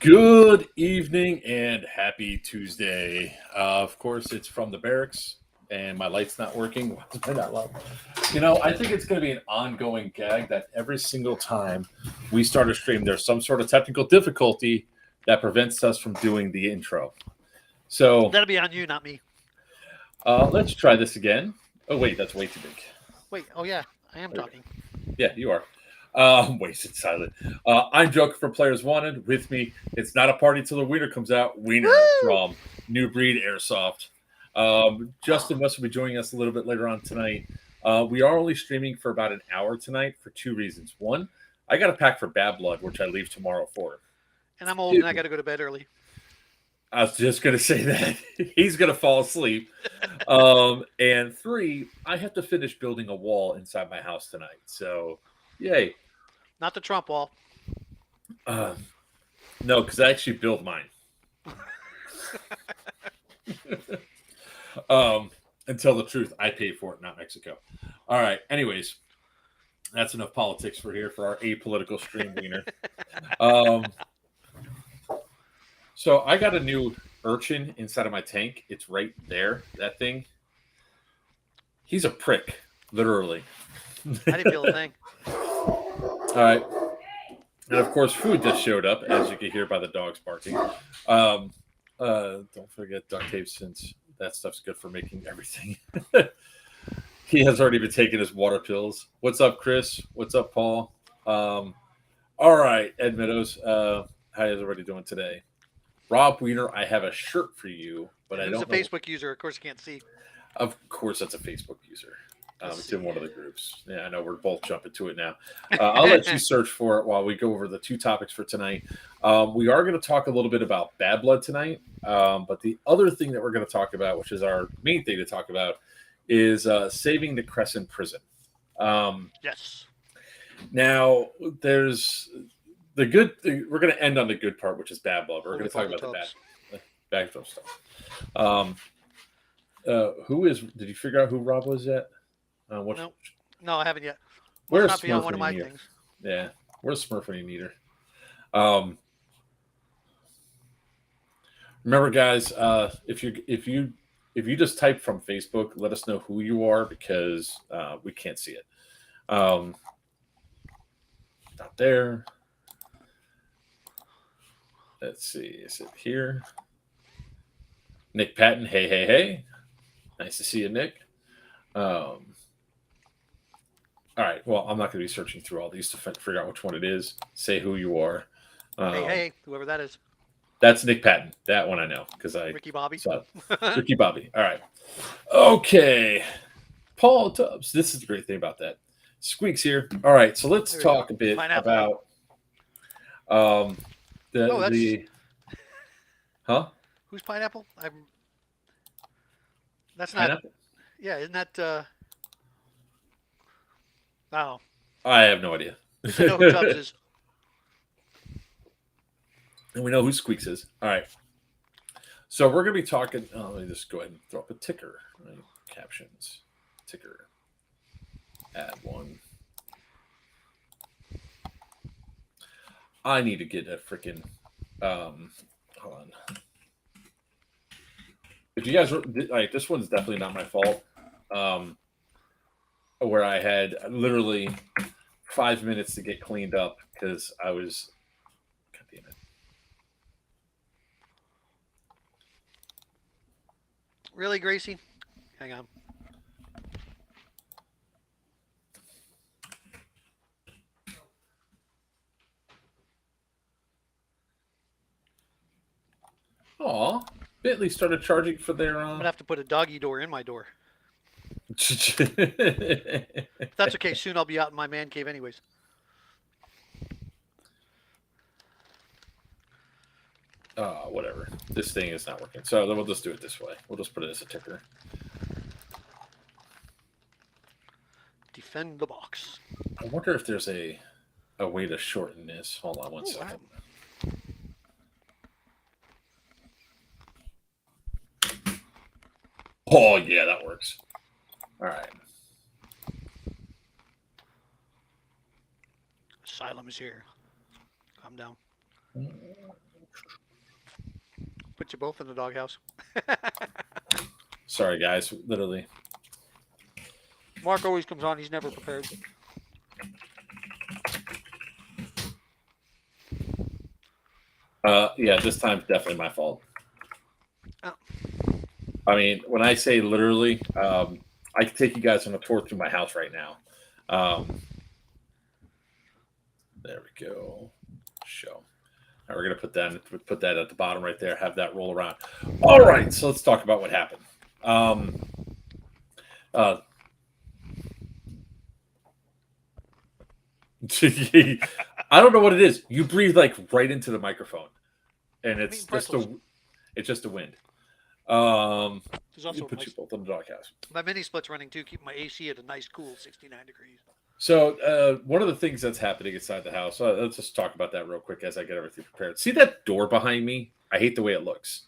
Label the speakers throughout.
Speaker 1: Good evening and happy Tuesday. Of course, it's from the barracks, and my light's not working. Why is mine not loud? I think it's going to be an ongoing gag that every single time we start a stream, there's some sort of technical difficulty that prevents us from doing the intro. So
Speaker 2: That'll be on you, not me.
Speaker 1: let's try this again. Oh, wait, that's way too big.
Speaker 2: Wait, oh yeah, I am talking.
Speaker 1: Yeah, you are. Wasted silent. I'm Joker from Players Wanted. With me, it's not a party till the wiener comes out. Wiener
Speaker 2: Woo!
Speaker 1: from New Breed Airsoft. Justin West will be joining us a little bit later on tonight. We are only streaming for about an hour tonight for two reasons. One, I got a pack for Bad Blood, which I leave tomorrow for.
Speaker 2: And I'm old and I got to go to bed early.
Speaker 1: I was just going to say that. He's going to fall asleep. And three, I have to finish building a wall inside my house tonight. So, yay.
Speaker 2: Not the Trump wall.
Speaker 1: No, because I actually built mine. Until the truth, I paid for it, not Mexico. All right. Anyways, that's enough politics for here for our apolitical stream wiener. So I got a new urchin inside of my tank. It's right there. That thing. He's a prick, literally.
Speaker 2: I didn't feel a thing.
Speaker 1: All right. And of course, food just showed up, as you can hear by the dogs barking. Don't forget duct tape, since that stuff's good for making everything. He has already been taking his water pills. What's up, Chris? What's up, Paul? All right, Ed Meadows. How is everybody doing today? Rob Wiener, I have a shirt for you, but I don't know.
Speaker 2: Who's a Facebook user? Of course, you can't see.
Speaker 1: Of course, that's a Facebook user. It's in one of the groups. Yeah, I know we're both jumping to it now. I'll let you search for it while we go over the two topics for tonight. We are going to talk a little bit about Bad Blood tonight, but the other thing that we're going to talk about, which is our main thing to talk about, is saving the Cresson prison.
Speaker 2: Yes.
Speaker 1: Now, there's the good. We're going to end on the good part, which is Bad Blood. We're going to talk about the bad stuff. Who is? Did you figure out who Rob was yet?
Speaker 2: No, I haven't yet.
Speaker 1: Where's
Speaker 2: not be on one of my
Speaker 1: Smurfing
Speaker 2: things.
Speaker 1: Yeah, where's Smurfing Meter? Remember, guys, if you just type from Facebook, let us know who you are because we can't see it. Not there. Let's see. Is it here? Nick Patton. Hey. Nice to see you, Nick. All right. Well, I'm not going to be searching through all these to figure out which one it is. Say who you are.
Speaker 2: Hey, whoever that is.
Speaker 1: That's Nick Patton. That one I know because
Speaker 2: Ricky Bobby.
Speaker 1: Ricky Bobby. All right. Okay. Paul Tubbs. This is the great thing about that. Squeaks here. All right. So let's talk a bit about the. Huh?
Speaker 2: Who's Pineapple? That's not.
Speaker 1: Pineapple?
Speaker 2: Yeah, isn't that? Oh.
Speaker 1: I have no idea.
Speaker 2: I know who Tubbs is.
Speaker 1: And we know who Squeaks is. All right. So we're going to be talking. Let me just go ahead and throw up a ticker. Right? Captions. Ticker. Add one. I need to get a freaking. Hold on. If you guys like, this one's definitely not my fault. Where I had literally 5 minutes to get cleaned up because I was. God damn it.
Speaker 2: Really, Gracie? Hang on.
Speaker 1: Aw, Bentley started charging for their.
Speaker 2: I'm gonna have to put a doggy door in my door. If that's okay, soon I'll be out in my man cave anyways.
Speaker 1: Whatever. This thing is not working. So then we'll just do it this way. We'll just put it as a ticker.
Speaker 2: Defend the box.
Speaker 1: I wonder if there's a way to shorten this. Hold on one second. Oh, yeah, that works. All right.
Speaker 2: Asylum is here. Calm down. you both in the doghouse.
Speaker 1: Sorry, guys. Literally.
Speaker 2: Mark always comes on. He's never prepared.
Speaker 1: Yeah, this time's definitely my fault.
Speaker 2: Oh.
Speaker 1: I mean, when I say literally, I can take you guys on a tour through my house right now. There we go. Show. Now we're gonna put that at the bottom right there. Have that roll around. All right, so let's talk about what happened. I don't know what it is. You breathe like right into the microphone, and it's just a wind.
Speaker 2: There's also
Speaker 1: You put you both in the doghouse.
Speaker 2: my mini split's running too, keeping my AC at a nice cool 69 degrees.
Speaker 1: So one of the things that's happening inside the house, let's just talk about that real quick as I get everything prepared. See that door behind me? I hate the way it looks.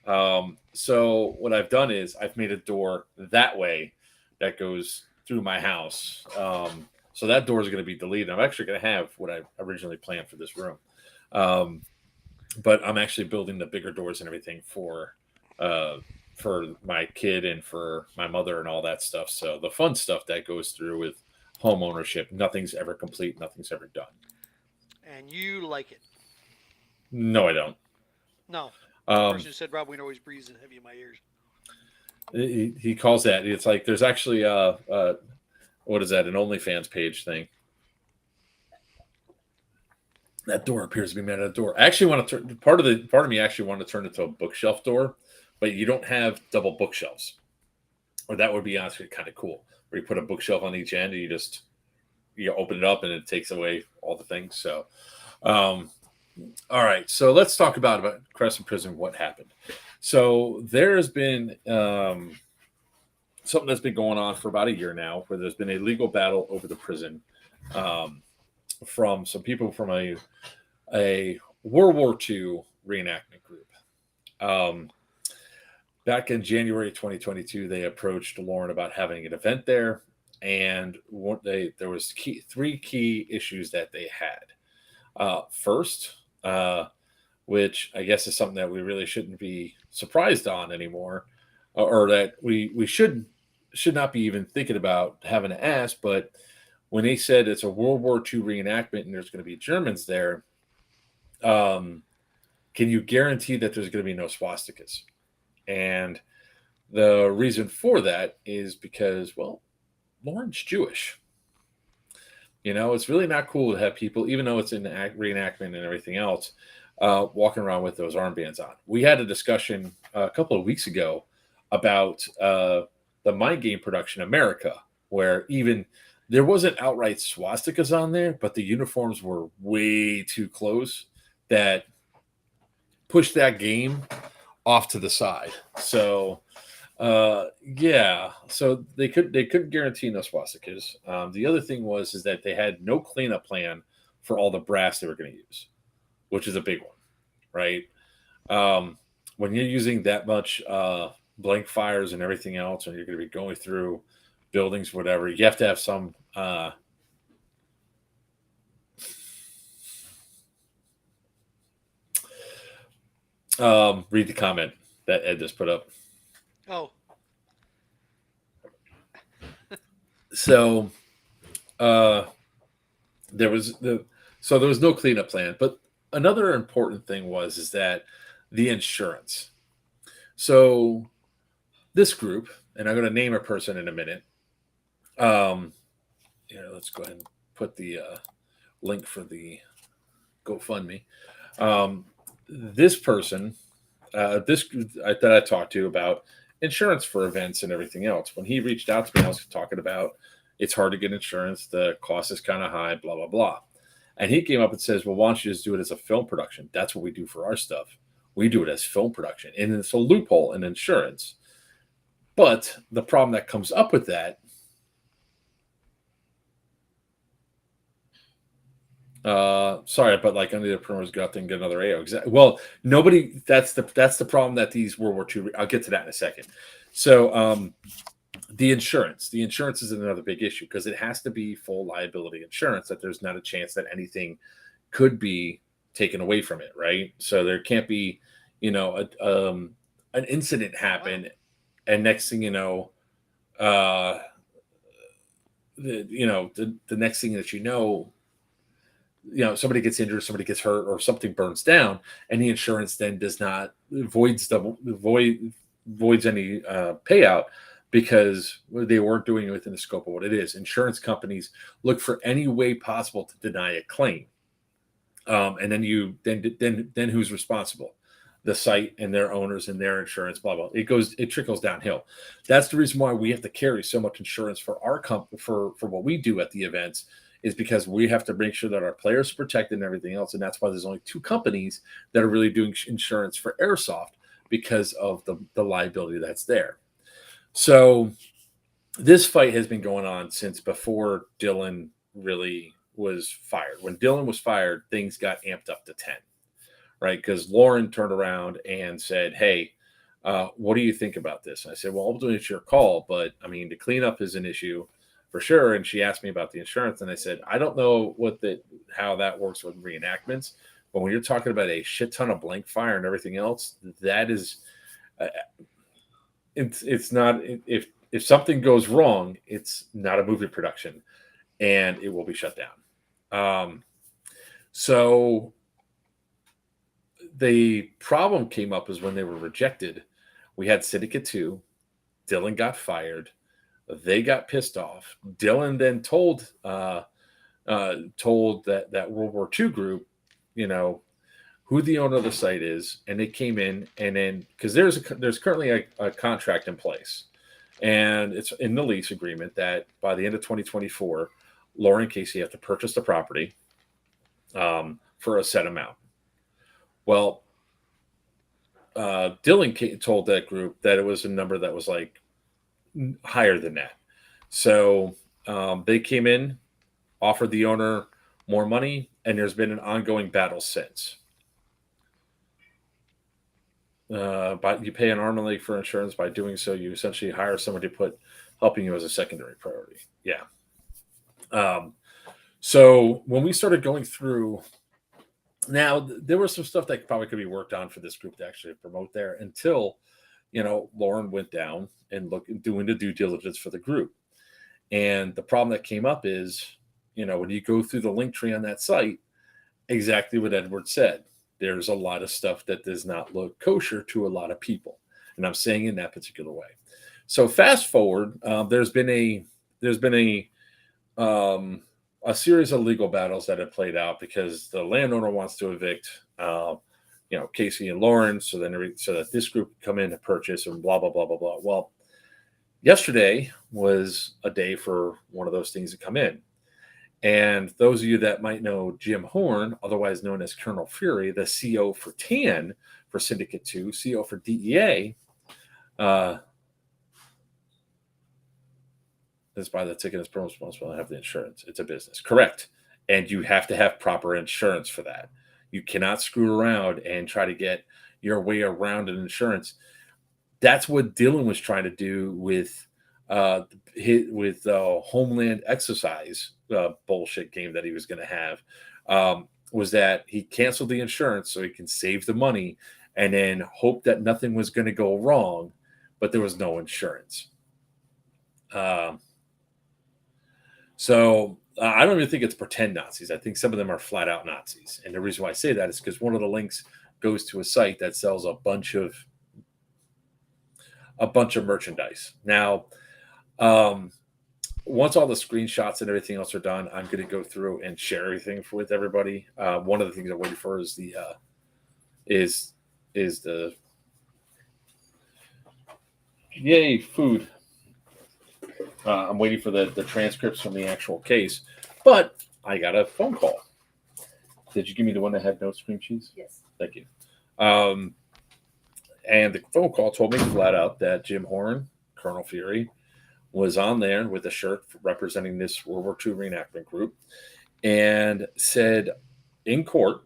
Speaker 1: So what I've done is I've made a door that way that goes through my house. So that door is going to be deleted. I'm actually going to have what I originally planned for this room. But I'm actually building the bigger doors and everything for my kid and for my mother and all that stuff. So the fun stuff that goes through with home ownership, nothing's ever complete, nothing's ever done.
Speaker 2: And you like it?
Speaker 1: No, I don't.
Speaker 2: No. The person who said Rob Wiener always breathes heavy in my ears.
Speaker 1: He calls that. It's like there's actually what is that? An OnlyFans page thing. That door appears to be made out of door. I actually want to turn part of me actually wanted to turn it to a bookshelf door, but you don't have double bookshelves. Or that would be honestly kind of cool. Where you put a bookshelf on each end and you open it up and it takes away all the things. So all right. So let's talk about Cresson Prison, what happened. So there's been something that's been going on for about a year now, where there's been a legal battle over the prison from some people from a World War II reenactment group. Back in January 2022, they approached Lauren about having an event there, and there was three key issues that they had. First, which I guess is something that we really shouldn't be surprised on anymore, or that we should not be even thinking about having to ask. But when they said it's a World War II reenactment and there's going to be Germans there, can you guarantee that there's going to be no swastikas? And the reason for that is because, well, Lauren's Jewish. It's really not cool to have people, even though it's an reenactment and everything else, walking around with those armbands on. We had a discussion a couple of weeks ago about the Mind Game production America, where even there wasn't outright swastikas on there, but the uniforms were way too close that pushed that game off to the side. So yeah, so they couldn't guarantee no swastikas. The other thing was that they had no cleanup plan for all the brass they were going to use, which is a big one, right? When you're using that much blank fires and everything else, and you're going to be going through buildings, whatever, you have to have some read the comment that Ed just put up.
Speaker 2: Oh.
Speaker 1: So there was no cleanup plan. But another important thing is that the insurance. So this group, and I'm going to name a person in a minute. Let's go ahead and put the link for the GoFundMe. This person, that I talked to about insurance for events and everything else. When he reached out to me, I was talking about it's hard to get insurance. The cost is kind of high, blah, blah, blah. And he came up and says, well, why don't you just do it as a film production? That's what we do for our stuff. We do it as film production. And it's a loophole in insurance. But the problem that comes up with that, sorry, but like under the primers, go out there and get another AO. Exactly. Well, nobody. That's the problem that these World War II. I'll get to that in a second. So, the insurance is another big issue because it has to be full liability insurance. That there's not a chance that anything could be taken away from it, right? So there can't be, an incident happen, and next thing you know, uh, the next thing that somebody gets injured, somebody gets hurt, or something burns down, and the insurance then does not voids any payout because they weren't doing it within the scope of what it is. Insurance companies look for any way possible to deny a claim, and then who's responsible? The site and their owners and their insurance, blah blah. It trickles downhill. That's the reason why we have to carry so much insurance for our company for what we do at the events, is because we have to make sure that our players are protected and everything else. And that's why there's only 2 companies that are really doing insurance for airsoft, because of the liability that's there. So this fight has been going on since before Dylan really was fired. When Dylan was fired, things got amped up to 10, right? Because Lauren turned around and said, "Hey, what do you think about this?" And I said, "Well, ultimately it's your call, but I mean, the cleanup is an issue for sure." And she asked me about the insurance, and I said, "I don't know how that works with reenactments, but when you're talking about a shit ton of blank fire and everything else, that is, uh, it's not if something goes wrong, it's not a movie production, and it will be shut down." So the problem came up is when they were rejected. We had Syndicate 2. Dylan got fired. They got pissed off. Dylan then told that World War II group, who the owner of the site is, and they came in, and then because there's currently a contract in place, and it's in the lease agreement that by the end of 2024, Laura and Casey have to purchase the property for a set amount. Well, Dylan told that group that it was a number that was like higher than that. So they came in, offered the owner more money, and there's been an ongoing battle since. But you pay an arm and leg for insurance. By doing so, you essentially hire someone to put helping you as a secondary priority. Yeah. So when we started going through, now there was some stuff that probably could be worked on for this group to actually promote there until, Lauren went down and doing the due diligence for the group. And the problem that came up is, when you go through the link tree on that site, exactly what Edward said. There's a lot of stuff that does not look kosher to a lot of people, and I'm saying in that particular way. So fast forward, there's been a series of legal battles that have played out because the landowner wants to evict, Casey and Lauren, so that this group can come in and purchase and blah blah blah blah blah. Well, yesterday was a day for one of those things to come in. And those of you that might know Jim Horn, otherwise known as Colonel Fury, the CO for TAN for Syndicate 2, CO for DEA, is by the ticket is responsible to have the insurance. It's a business. Correct. And you have to have proper insurance for that. You cannot screw around and try to get your way around an insurance. That's what Dylan was trying to do with Homeland Exercise bullshit game that he was going to have, was that he canceled the insurance so he can save the money and then hope that nothing was going to go wrong, but there was no insurance. So I don't even think it's pretend Nazis. I think some of them are flat out Nazis. And the reason why I say that is because one of the links goes to a site that sells a bunch of merchandise. Now, once all the screenshots and everything else are done, I'm going to go through and share everything with everybody. One of the things I'm waiting for is the yay food. I'm waiting for the transcripts from the actual case, but I got a phone call. Did you give me the one that had no cream cheese?
Speaker 3: Yes.
Speaker 1: Thank you. And the phone call told me flat out that Jim Horn, Colonel Fury, was on there with a shirt representing this World War II reenactment group, and said in court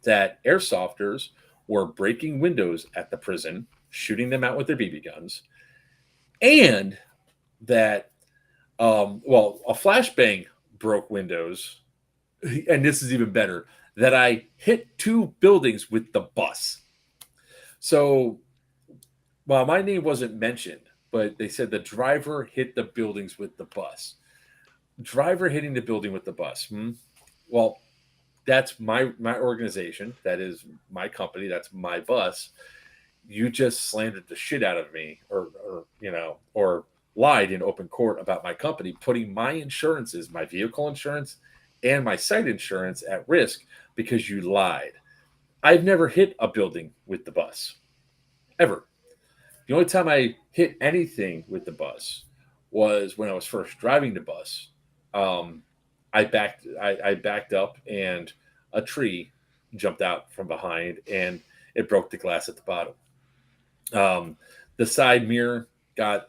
Speaker 1: that airsofters were breaking windows at the prison, shooting them out with their BB guns, and that a flashbang broke windows, and this is even better, that I hit 2 buildings with the bus. So, well, my name wasn't mentioned, but they said the driver hit the buildings with the bus. Driver hitting the building with the bus. Well, that's my organization. That is my company. That's my bus. You just slandered the shit out of me, or lied in open court about my company, putting my insurances, my vehicle insurance, and my site insurance at risk because you lied. I've never hit a building with the bus ever. The only time I hit anything with the bus was when I was first driving the bus. Um, I backed up and a tree jumped out from behind and it broke the glass at the bottom. Um, the side mirror got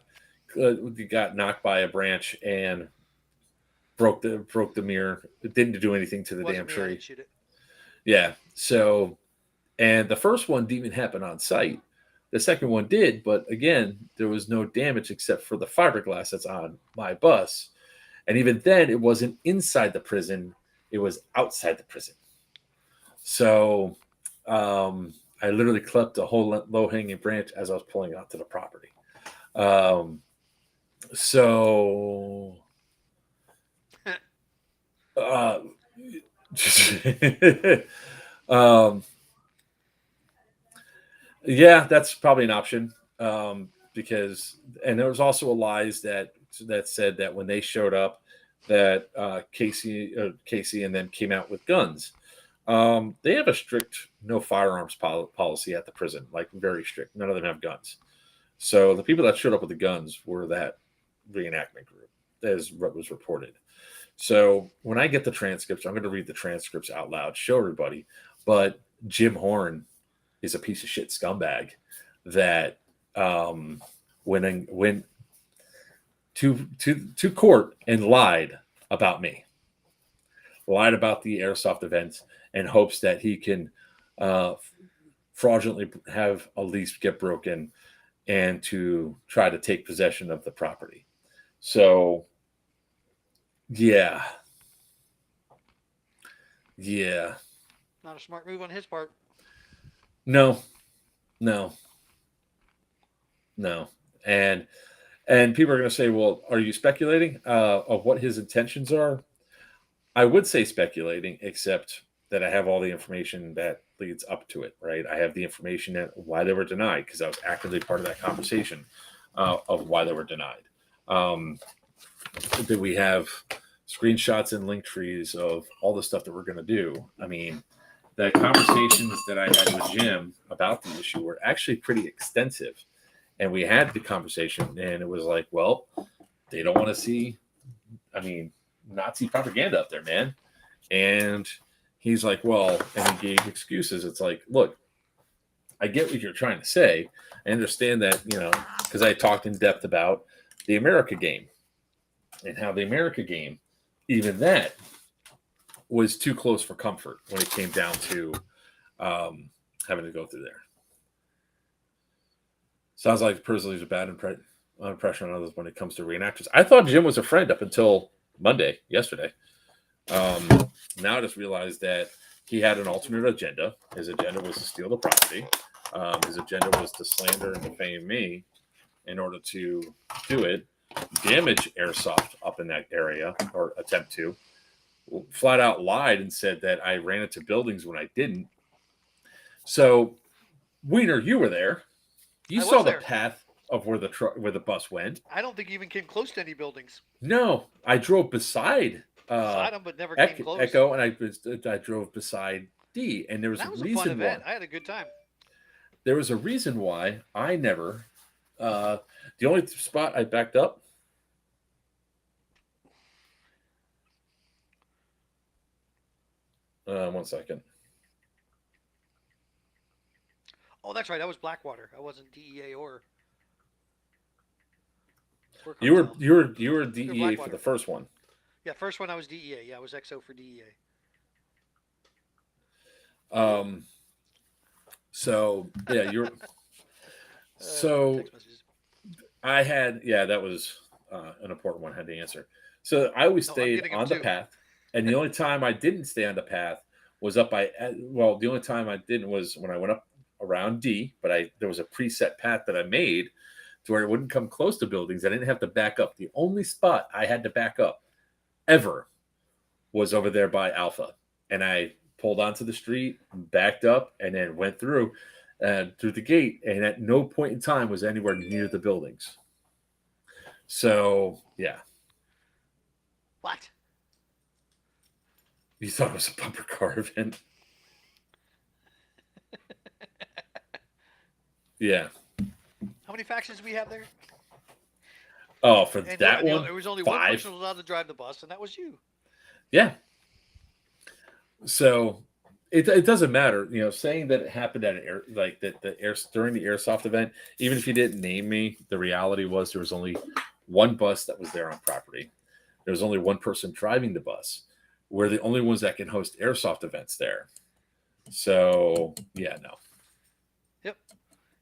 Speaker 1: knocked by a branch and broke the mirror. It didn't do anything to the damn
Speaker 2: Wasn't me. I
Speaker 1: tree.
Speaker 2: didn't shoot it.
Speaker 1: Yeah. So, and the first one didn't even happen on site. The second one did, but again, there was no damage except for the fiberglass that's on my bus. And even then, it wasn't inside the prison; it was outside the prison. So, I literally clipped a whole low-hanging branch as I was pulling out to the property. Um, so, uh, um, yeah, that's probably an option. Because, and there was also a lies that said that when they showed up, that Casey and them came out with guns. They have a strict no firearms policy at the prison, like very strict. None of them have guns. So the people that showed up with the guns were that reenactment group, as what was reported. So when I get the transcripts, I'm going to read the transcripts out loud, show everybody. But Jim Horn is a piece of shit scumbag that went to court and lied about me, lied about the airsoft events, and hopes that he can fraudulently have a lease get broken and to try to take possession of the property. So, yeah.
Speaker 2: Not a smart move on his part.
Speaker 1: No, no, no. And people are going to say, well, are you speculating of what his intentions are? I would say speculating, except that I have all the information that leads up to it, right? I have the information that why they were denied because I was actively part of that conversation of why they were denied. That we have screenshots and link trees of all the stuff that we're going to do. I mean, the conversations that I had with Jim about the issue were actually pretty extensive. And we had the conversation, and it was like, well, they don't want to see, Nazi propaganda up there, man. And he's like, well, and he gave excuses. It's like, look, I get what you're trying to say. I understand that, because I talked in depth about the America game and how the America game, even that, was too close for comfort when it came down to having to go through there. Sounds like Prison leaves a bad impression on others when it comes to reenactors. I thought Jim was a friend up until yesterday. Now I just realized that he had an alternate agenda. His agenda was to steal the property. His agenda was to slander and defame me in order to do it, damage airsoft up in that area, or attempt to. Flat out lied and said that I ran into buildings when I didn't. So, Wiener, you were there. You saw the path of where the bus went.
Speaker 2: I don't think you even came close to any buildings.
Speaker 1: No, I drove beside
Speaker 2: them, but never came close.
Speaker 1: Echo, and I drove beside D, and there was
Speaker 2: that was
Speaker 1: a reason
Speaker 2: fun event.
Speaker 1: why.
Speaker 2: I had a good time.
Speaker 1: There was a reason why I never. The only spot I backed up. One second.
Speaker 2: Oh, that's right. I was Blackwater. I wasn't DEA or.
Speaker 1: You were DEA for the first one.
Speaker 2: Yeah, first one I was DEA. Yeah, I was XO for DEA.
Speaker 1: So yeah, you're. So I had that was an important one I had to answer. So I always stayed on the path, and the only time I didn't stay on the path was up by. Well, the only time I didn't was when I went up around D, but there was a preset path that I made to where it wouldn't come close to buildings. I didn't have to back up. The only spot I had to back up ever was over there by Alpha. And I pulled onto the street, backed up, and then went through the gate. And at no point in time was anywhere near the buildings. So, yeah.
Speaker 2: What?
Speaker 1: You thought it was a bumper car event? Yeah.
Speaker 2: How many factions do we have there?
Speaker 1: Oh, for
Speaker 2: And
Speaker 1: that one,
Speaker 2: there was only
Speaker 1: 5.
Speaker 2: one person allowed to drive the bus, and that was you.
Speaker 1: Yeah. So it doesn't matter, saying that it happened at during the airsoft event. Even if you didn't name me, the reality was there was only one bus that was there on property. There was only one person driving the bus. We're the only ones that can host airsoft events there. So yeah, no.
Speaker 2: Yep.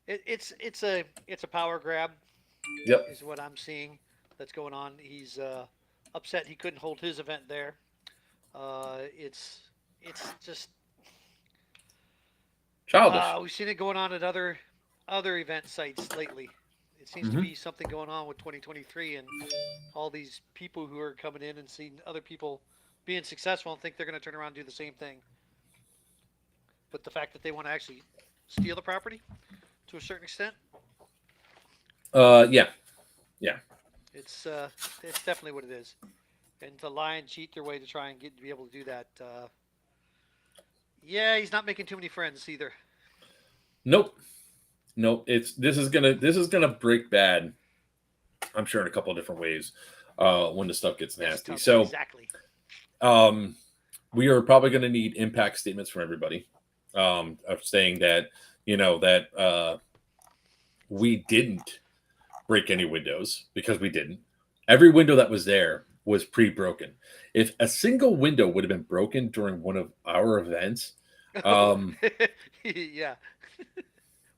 Speaker 2: It's a power grab.
Speaker 1: Yep.
Speaker 2: Is what I'm seeing that's going on. He's upset he couldn't hold his event there. It's just
Speaker 1: childish.
Speaker 2: We've seen it going on at other event sites lately. It seems to be something going on with 2023 and all these people who are coming in and seeing other people being successful and think they're going to turn around and do the same thing. But the fact that they want to actually steal the property to a certain extent.
Speaker 1: Yeah.
Speaker 2: It's definitely what it is. And to lie and cheat their way to try and be able to do that. Yeah, he's not making too many friends either.
Speaker 1: Nope. This is gonna break bad. I'm sure in a couple of different ways when the stuff gets nasty. So
Speaker 2: exactly.
Speaker 1: We are probably going to need impact statements from everybody of saying that we didn't break any windows, because we didn't. Every window that was there was pre-broken. If a single window would have been broken during one of our events,
Speaker 2: yeah,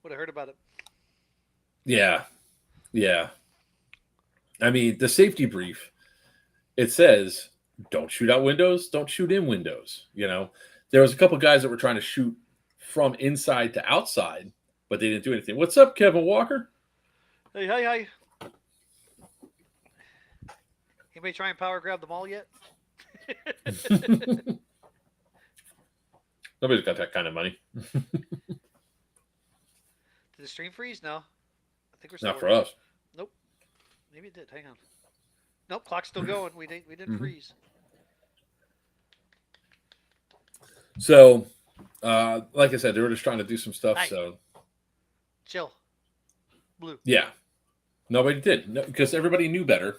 Speaker 2: would have heard about it.
Speaker 1: Yeah. I mean, the safety brief, it says, don't shoot out windows, don't shoot in windows. There was a couple guys that were trying to shoot from inside to outside, but they didn't do anything. What's up, Kevin Walker?
Speaker 2: Hey. Anybody try and power grab the mall yet?
Speaker 1: Nobody's got that kind of money.
Speaker 2: Did the stream freeze? No. I think we're still
Speaker 1: not for us.
Speaker 2: Nope. Maybe it did. Hang on. Nope, clock's still going. We didn't freeze.
Speaker 1: So, like I said, they were just trying to do some stuff.
Speaker 2: Hi.
Speaker 1: So,
Speaker 2: chill. Blue.
Speaker 1: Yeah. Nobody did, because everybody knew better.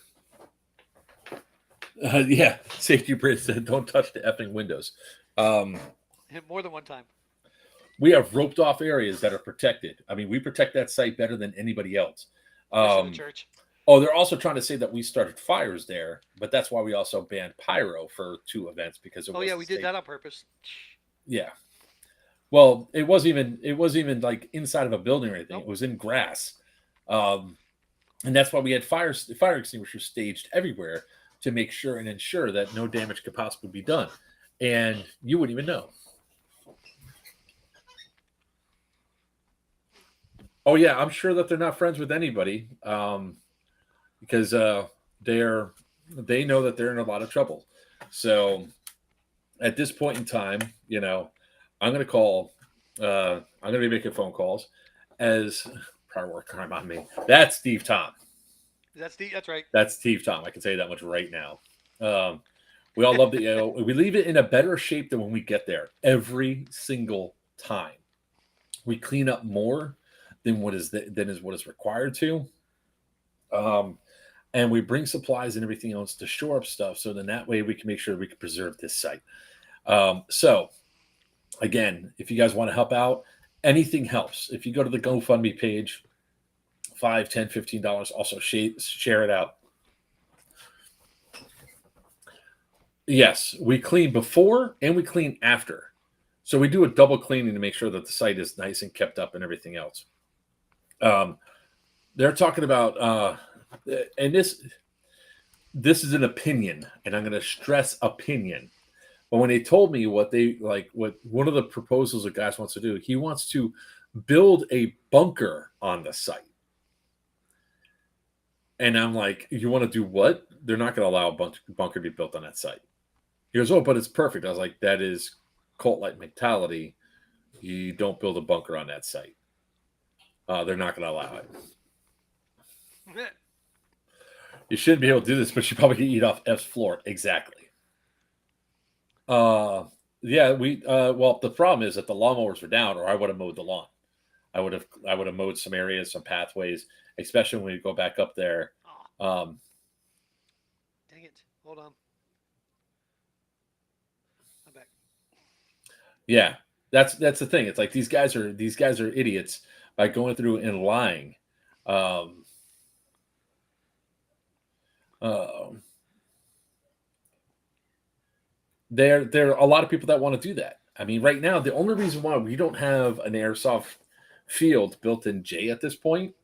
Speaker 1: Yeah, safety bridge said, "Don't touch the effing windows."
Speaker 2: More than one time.
Speaker 1: We have roped off areas that are protected. I mean, we protect that site better than anybody else.
Speaker 2: The church.
Speaker 1: Oh, they're also trying to say that we started fires there, but that's why we also banned pyro for 2 events, because
Speaker 2: we did that on purpose.
Speaker 1: Yeah. Well, it wasn't even like inside of a building or anything. Nope. It was in grass. And that's why we had fire extinguishers staged everywhere to make sure and ensure that no damage could possibly be done. And you wouldn't even know. Oh yeah, I'm sure that they're not friends with anybody, because they know that they're in a lot of trouble. So at this point in time, I'm going to call. I'm going to be making phone calls as prior work crime on me. That's Steve Tom.
Speaker 2: That's right.
Speaker 1: That's Steve Tom. I can say that much right now. We all love the. We leave it in a better shape than when we get there every single time. We clean up more than what is required to. And we bring supplies and everything else to shore up stuff, so then that way we can make sure we can preserve this site. So again, if you guys want to help out, anything helps. If you go to the GoFundMe page, $5, $10, $15, also share it out. Yes, we clean before and we clean after. So we do a double cleaning to make sure that the site is nice and kept up and everything else. They're talking about, and this is an opinion, and I'm going to stress opinion. But when they told me what one of the proposals that guys wants to do, he wants to build a bunker on the site. And I'm like, you want to do what? They're not going to allow a bunker to be built on that site. He goes, oh, but it's perfect. I was like, that is cult-like mentality. You don't build a bunker on that site. They're not going to allow it. You shouldn't be able to do this, but you probably can eat off F's floor. Exactly. Yeah, well, the problem is that the lawnmowers were down, or I would have mowed the lawn. I would have mowed some areas, some pathways, especially when we go back up there.
Speaker 2: Oh, dang it. Hold on. I'm back.
Speaker 1: Yeah, that's the thing. It's like these guys are idiots by going through and lying. Um, uh, there are a lot of people that want to do that. I mean, right now, the only reason why we don't have an airsoft field built in J at this point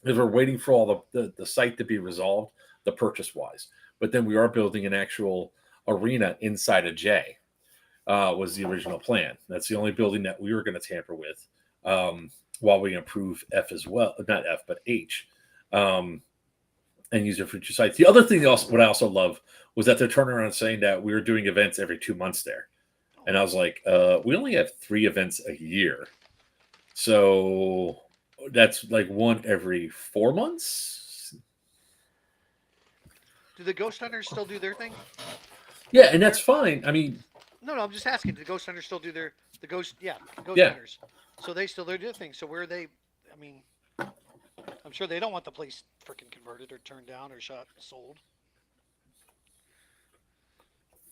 Speaker 1: is we're waiting for all the site to be resolved, the purchase wise. But then we are building an actual arena inside of J. Was the original plan. That's the only building that we were going to tamper with, while we improve F as well, not F but H, and use it for future sites. The other thing, what I also love, was that they're turning around saying that we were doing events every 2 months there, and I was like, we only have 3 events a year, so that's like one every 4 months.
Speaker 2: Do the Ghost Hunters still do their thing?
Speaker 1: Yeah, and that's fine. I mean,
Speaker 2: No, I'm just asking. Do the Ghost Hunters still do the Ghost
Speaker 1: Yeah.
Speaker 2: Hunters? So they still do their thing. So where are they? I mean, I'm sure they don't want the place freaking converted or turned down or sold.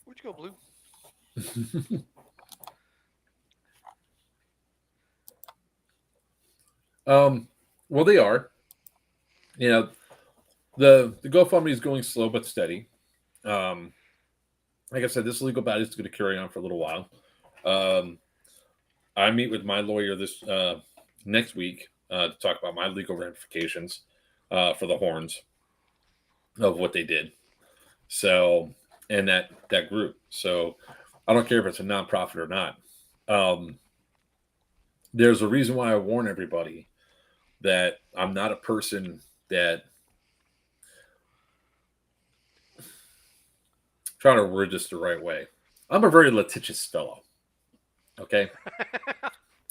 Speaker 2: Where'd you go, Blue?
Speaker 1: well, they are. You know, the GoFundMe is going slow but steady. Like I said, this legal battle is going to carry on for a little while. I meet with my lawyer this next week to talk about my legal ramifications for the horns of what they did. So, and that group. So, I don't care if it's a nonprofit or not. There's a reason why I warn everybody that I'm not a person that trying to word this the right way. I'm a very litigious fellow. Okay,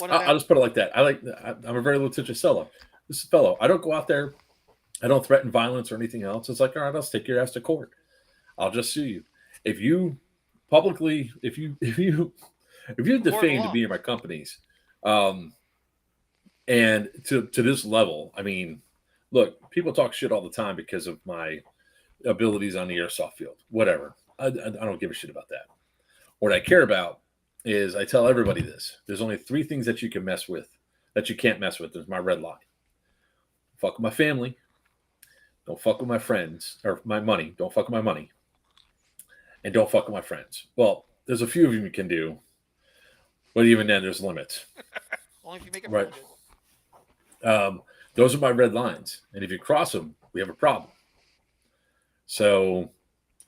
Speaker 1: I'll just put it like that. I'm a very litigious fellow. I don't go out there. I don't threaten violence or anything else. It's like, all right, I'll take your ass to court. I'll just sue you. If you publicly, if you defamed me or my companies, and to this level, I mean, look, people talk shit all the time because of my abilities on the airsoft field. Whatever. I don't give a shit about that. What I care about is I tell everybody this. There's only 3 things that you can mess with, that you can't mess with. There's my red line. Fuck with my family. Don't fuck with my friends or my money. Don't fuck with my money. And don't fuck with my friends. Well, there's a few of them you can do, but even then, there's limits.
Speaker 2: Only if you make it
Speaker 1: right. Those are my red lines, and if you cross them, we have a problem. So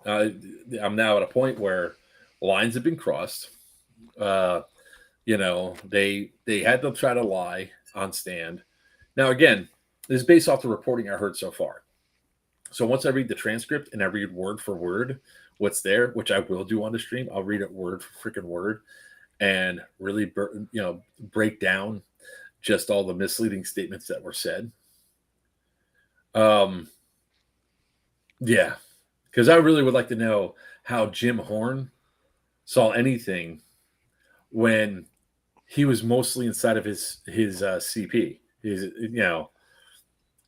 Speaker 1: I'm now at a point where lines have been crossed. You know, they had to try to lie on stand. Now, again, this is based off the reporting I heard so far. So once I read the transcript and I read word for word what's there, which I will do on the stream, I'll read it word for freaking word and really, break down just all the misleading statements that were said. Yeah, because I really would like to know how Jim Horn saw anything when he was mostly inside of his CP.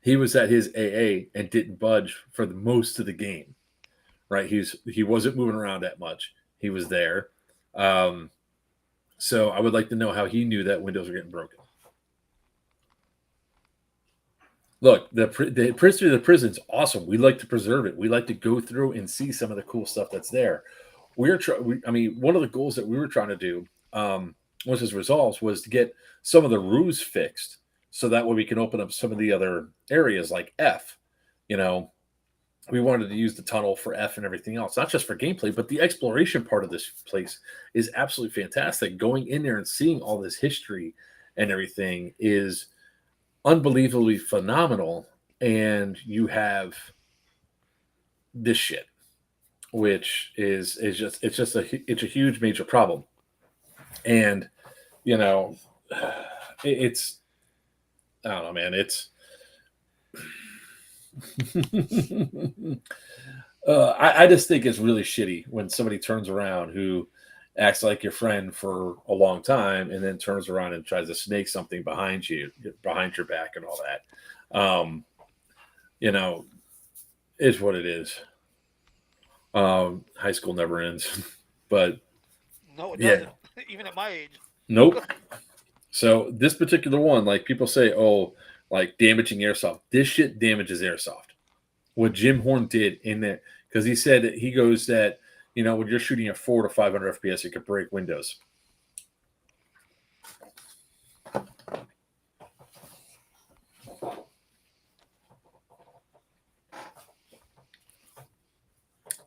Speaker 1: He was at his AA and didn't budge for the most of the game. Right, he wasn't moving around that much. He was there. So I would like to know how he knew that windows were getting broken. Look, the history of the prison's awesome. We like to preserve it. We like to go through and see some of the cool stuff that's there. One of the goals that we were trying to do, once this resolves, was to get some of the roofs fixed, so that way we can open up some of the other areas like F. We wanted to use the tunnel for F and everything else, not just for gameplay, but the exploration part of this place is absolutely fantastic. Going in there and seeing all this history and everything is unbelievably phenomenal, and you have this shit, which is just it's a huge major problem, and you know, it's I don't know, man, it's I just think it's really shitty when somebody turns around who acts like your friend for a long time and then turns around and tries to snake something behind you, behind your back, and all that. You know, is what it is. High school never ends, but
Speaker 2: No, it
Speaker 1: yeah,
Speaker 2: doesn't. Even at my age.
Speaker 1: nope. So this particular one, like people say, oh, like damaging airsoft. This shit damages airsoft. What Jim Horn did in there, because he said that he goes that when you're shooting at 400 to 500 FPS, it could break windows.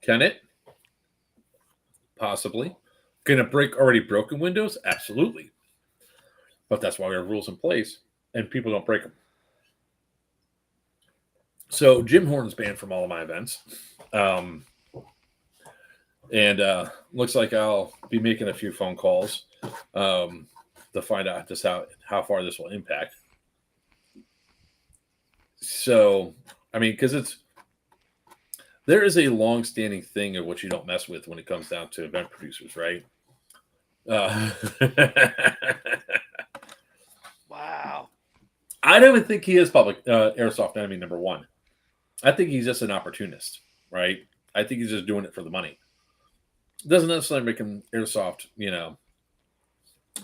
Speaker 1: Can it? Possibly. Can it break already broken windows? Absolutely. But that's why we have rules in place, and people don't break them. So Jim Horn's banned from all of my events. And looks like I'll be making a few phone calls to find out just how far this will impact. So, I mean, because there is a long-standing thing of what you don't mess with when it comes down to event producers, right?
Speaker 2: Wow.
Speaker 1: I don't even think he is public airsoft enemy number one. I think he's just an opportunist, right? I think he's just doing it for the money. Doesn't necessarily make him airsoft,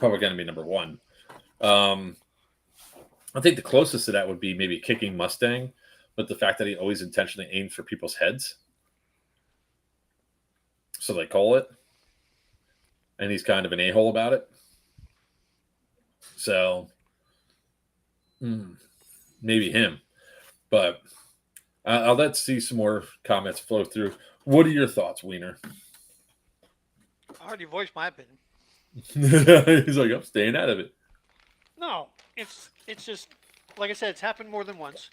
Speaker 1: public enemy number one. I think the closest to that would be maybe Kicking Mustang, but the fact that he always intentionally aims for people's heads. So they call it. And he's kind of an a-hole about it. So maybe him. But I'll let's see some more comments flow through. What are your thoughts, Wiener?
Speaker 2: I already voiced my opinion.
Speaker 1: He's like, I'm staying out of it.
Speaker 2: No, it's just like I said, it's happened more than once.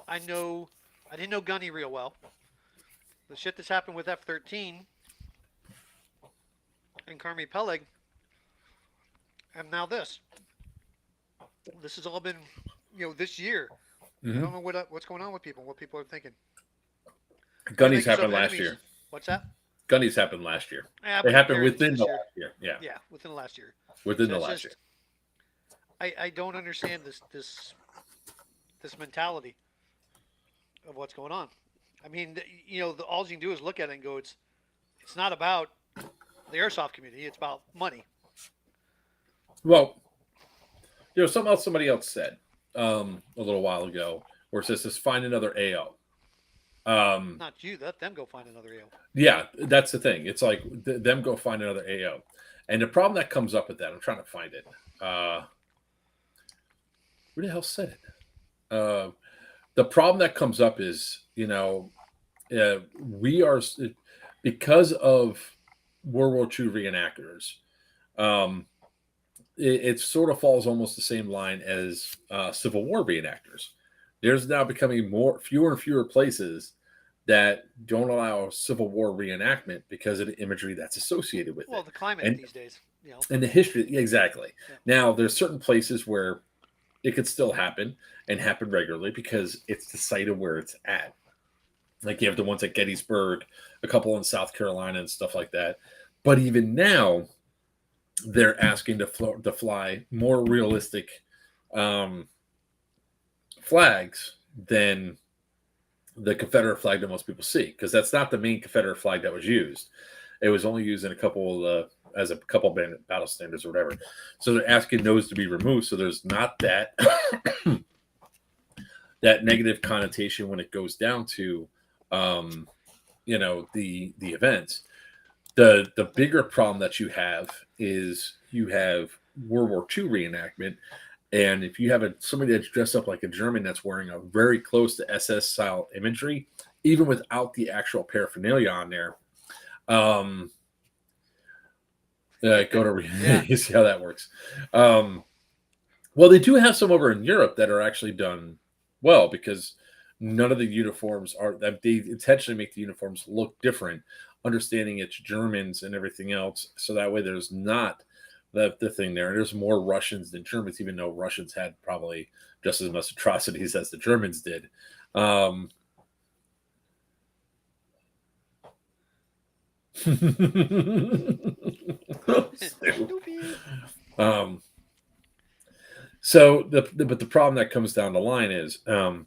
Speaker 2: I didn't know Gunny real well. The shit that's happened with F-13 and Carmi Peleg, and now this. This has all been, this year.
Speaker 1: Mm-hmm.
Speaker 2: I don't know what's going on with people, what people are thinking.
Speaker 1: Gunny's happened last year.
Speaker 2: What's that?
Speaker 1: Gunny's happened last year.
Speaker 2: Yeah,
Speaker 1: it happened within the last year. Yeah.
Speaker 2: Yeah, within the last year.
Speaker 1: Within the last year.
Speaker 2: I don't understand this mentality of what's going on. I mean, all you can do is look at it and go, it's not about the airsoft community. It's about money.
Speaker 1: Well, somebody else said a little while ago, where it says, just find another AO.
Speaker 2: Not you. Let them go find another AO.
Speaker 1: Yeah, that's the thing. It's like them go find another AO. And the problem that comes up with that, I'm trying to find it. Who the hell said it? The problem that comes up is, we are, because of World War II reenactors, it sort of falls almost the same line as Civil War reenactors. There's now becoming fewer and fewer places that don't allow Civil War reenactment because of the imagery that's associated with it.
Speaker 2: Well, the climate these days,
Speaker 1: and the history, exactly.
Speaker 2: Yeah.
Speaker 1: Now, there's certain places where it could still happen and happen regularly because it's the site of where it's at. Like you have the ones at Gettysburg, a couple in South Carolina and stuff like that. But even now, they're asking to fly more realistic flags than the Confederate flag that most people see, because that's not the main Confederate flag that was used. It was only used in a couple battle standards or whatever. So they're asking those to be removed, so there's not that that negative connotation when it goes down to the events. The bigger problem that you have is you have World War II reenactment, and if you have somebody that's dressed up like a German that's wearing a very close to SS style imagery, even without the actual paraphernalia on there, go to you see how that works. Well, they do have some over in Europe that are actually done well because none of the uniforms are that they intentionally make the uniforms look different, understanding it's Germans and everything else. So that way there's not the thing there. There's more Russians than Germans, even though Russians had probably just as much atrocities as the Germans did. Um,
Speaker 2: Stupid.
Speaker 1: um, so but the problem that comes down the line is and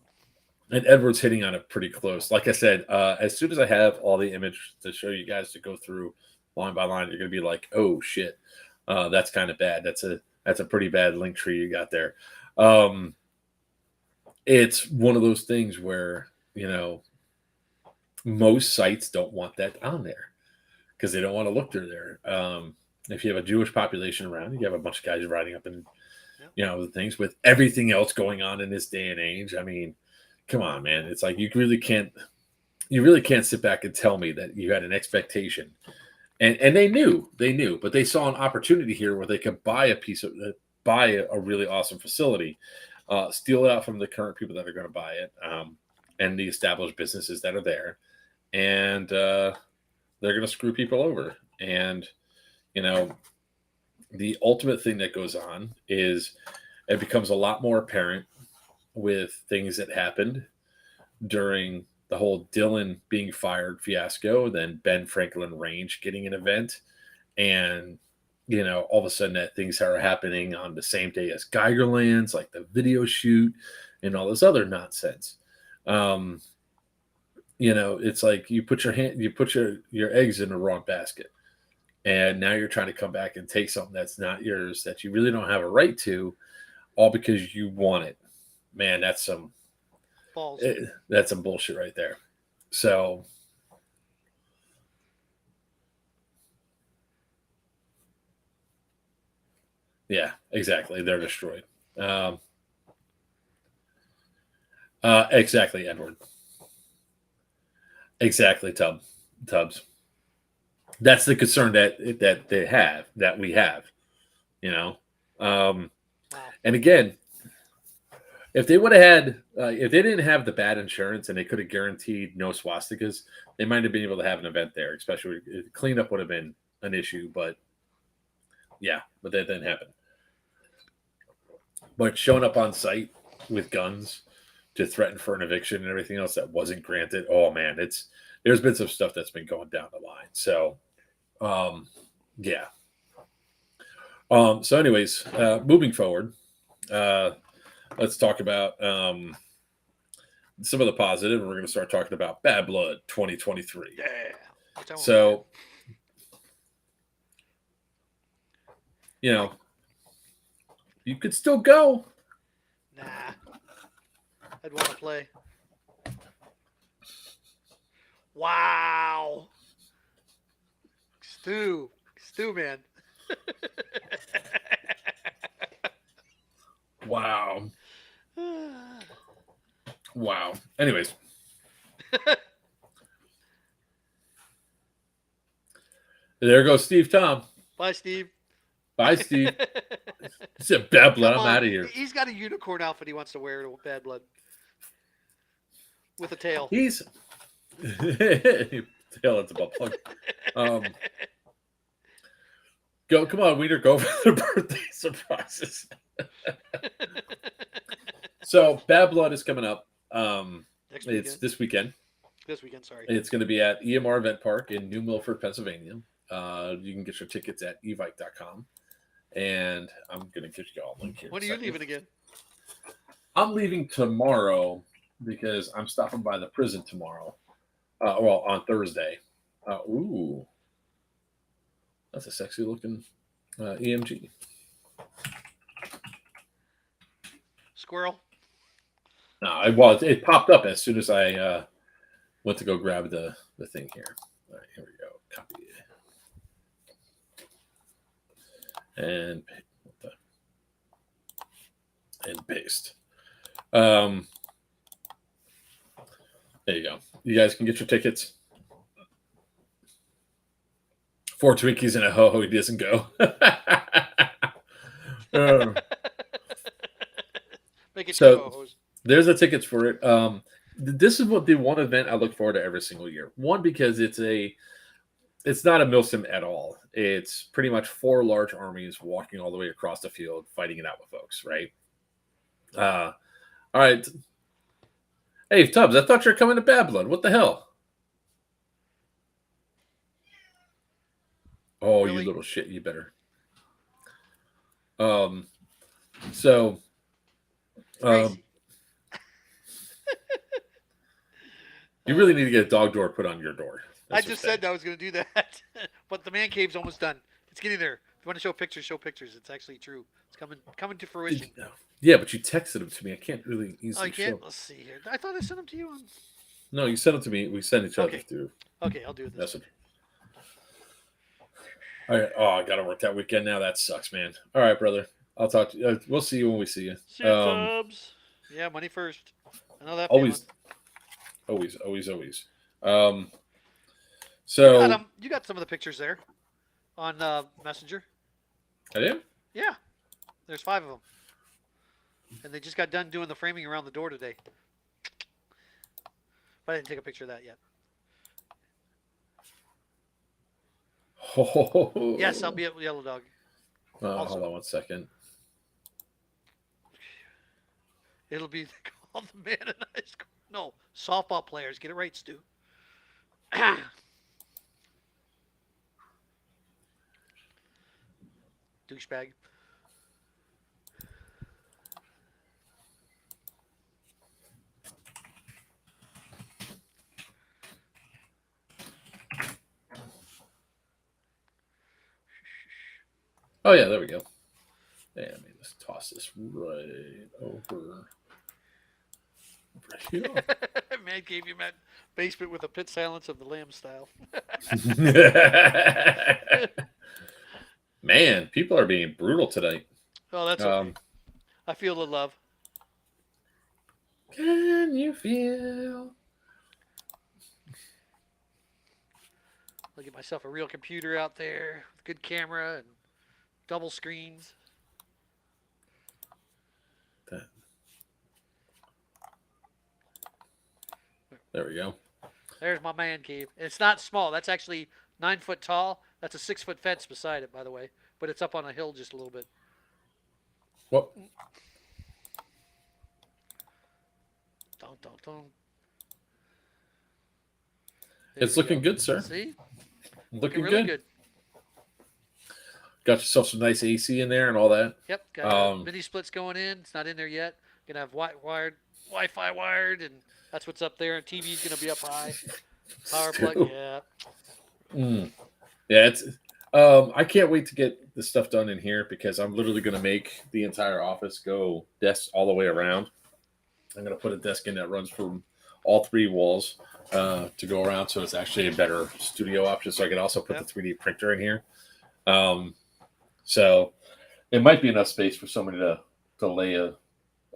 Speaker 1: Edward's hitting on it pretty close. Like I said, as soon as I have all the image to show you guys to go through line by line, you're gonna be like, "Oh shit, that's kind of bad. That's a pretty bad link tree you got there." Um, it's one of those things where most sites don't want that on there because they don't want to look through there. If you have a Jewish population around, you have a bunch of guys riding up and
Speaker 2: Yep.
Speaker 1: the things with everything else going on in this day and age. I mean, come on, man. It's like you really can't sit back and tell me that you had an expectation. And they knew, but they saw an opportunity here where they could buy a really awesome facility, steal it out from the current people that are going to buy it, and the established businesses that are there, and they're going to screw people over. And you know, the ultimate thing that goes on is it becomes a lot more apparent with things that happened during the whole Dylan being fired fiasco, then Ben Franklin Range getting an event, and all of a sudden that things are happening on the same day as Geigerlands, like the video shoot and all this other nonsense. Um, it's like you put your eggs in the wrong basket, and now you're trying to come back and take something that's not yours that you really don't have a right to, all because you want it. Man,
Speaker 2: Balls.
Speaker 1: that's some bullshit right there. So yeah, exactly. They're destroyed. Um, exactly, Edward. Exactly, Tubbs. That's the concern that they have, that we have. You know, um,
Speaker 2: Wow.
Speaker 1: and again, if they would have had, if they didn't have the bad insurance and they could have guaranteed no swastikas, they might have been able to have an event there. Especially cleanup would have been an issue, but yeah, but that didn't happen. But showing up on site with guns to threaten for an eviction and everything else that wasn't granted, oh man, there's been some stuff that's been going down the line. So yeah. So anyways, moving forward, uh, let's talk about some of the positive, and we're going to start talking about Bad Blood 2023.
Speaker 2: Yeah.
Speaker 1: So, you could still go.
Speaker 2: Nah. I'd want to play. Wow. Stu, man.
Speaker 1: Wow. Wow. Anyways. There goes Steve Tom.
Speaker 2: Bye, Steve.
Speaker 1: Bye, Steve. He said, Bad Blood, I'm out of here.
Speaker 2: He's got a unicorn outfit he wants to wear to Bad Blood. With a tail.
Speaker 1: He's tail, it's a butt plug. Come on, Wiener, go for the birthday surprises. So Bad Blood is coming up. It's this weekend.
Speaker 2: This weekend, sorry.
Speaker 1: It's going to be at EMR Event Park in New Milford, Pennsylvania. You can get your tickets at evite.com. And I'm going to get you all a link here.
Speaker 2: When are you leaving again?
Speaker 1: I'm leaving tomorrow because I'm stopping by the prison tomorrow. On Thursday. Ooh. That's a sexy looking EMG.
Speaker 2: Squirrel?
Speaker 1: No, it popped up as soon as I went to go grab the thing here. All right, here we go. Copy and paste. There you go. You guys can get your tickets. 4 Twinkies and a ho-ho, he doesn't go.
Speaker 2: tickets or
Speaker 1: So
Speaker 2: ho-hos?
Speaker 1: there's the tickets for it. This is what the one event I look forward to every single year. One, because it's not a milsim at all. It's pretty much four large armies walking all the way across the field, fighting it out with folks, right? All right. Hey, Tubbs, I thought you were coming to Babylon. What the hell? Oh, you
Speaker 2: Really?
Speaker 1: little shit! You better. Um. So. Um.
Speaker 2: Crazy.
Speaker 1: You really
Speaker 2: Uh,
Speaker 1: need to get a dog door put on your door.
Speaker 2: I
Speaker 1: That's what's
Speaker 2: just
Speaker 1: bad.
Speaker 2: said I was going to do that, but the man cave's almost done. It's getting there. If you want to show pictures, show pictures. It's actually true. It's coming to fruition.
Speaker 1: Yeah, but you texted them to me. I can't really
Speaker 2: Oh,
Speaker 1: easily
Speaker 2: you can't.
Speaker 1: show.
Speaker 2: Let's see here. I thought I sent them to you on.
Speaker 1: No, you sent them to me. We send each other
Speaker 2: Okay.
Speaker 1: through
Speaker 2: Okay, I'll do it this way.
Speaker 1: message. All right. Oh, I got to work that weekend now. That sucks, man. All right, brother. I'll talk to you. We'll see you when we see
Speaker 2: See
Speaker 1: you.
Speaker 2: you, Tubbs. Yeah, money first. I know that feeling.
Speaker 1: Always, always, always, always. Um,
Speaker 2: You got
Speaker 1: so
Speaker 2: them. You got some of the pictures there on Messenger.
Speaker 1: I did.
Speaker 2: Yeah, there's 5 of them, and they just got done doing the framing around the door today. But I didn't take a picture of that yet.
Speaker 1: Oh,
Speaker 2: Yes, I'll be at Yellow Dog. Also,
Speaker 1: hold on one second.
Speaker 2: it'll be called the man in high school. No, softball players. Get it right, Stu. Douchebag.
Speaker 1: Oh yeah, there we go. Yeah, let me just toss this right over here.
Speaker 2: Man gave you that basement with a pit silence of the lamb style.
Speaker 1: Man, people are being brutal tonight.
Speaker 2: Oh, that's okay. I feel the love.
Speaker 1: Can you feel?
Speaker 2: I'll get myself a real computer out there with good camera and double screens.
Speaker 1: That. There we go.
Speaker 2: There's my man cave. It's not small. That's actually 9 foot tall. That's a 6 foot fence beside it, by the way. But it's up on a hill just a little bit.
Speaker 1: What?
Speaker 2: Dun, dun, dun.
Speaker 1: It's looking good, sir.
Speaker 2: See?
Speaker 1: Looking
Speaker 2: really
Speaker 1: good. Got yourself some nice AC in there and all that.
Speaker 2: Yep. Got mini splits going in. It's not in there yet. Gonna have Wi-Fi wired, and that's what's up there. And TV's gonna be up high. Power plug. Yeah.
Speaker 1: Yeah, it's. I can't wait to get this stuff done in here because I'm literally going to make the entire office go desks all the way around. I'm going to put a desk in that runs from all 3 walls to go around, so it's actually a better studio option. So I can also put the 3D printer in here. So it might be enough space for somebody to lay a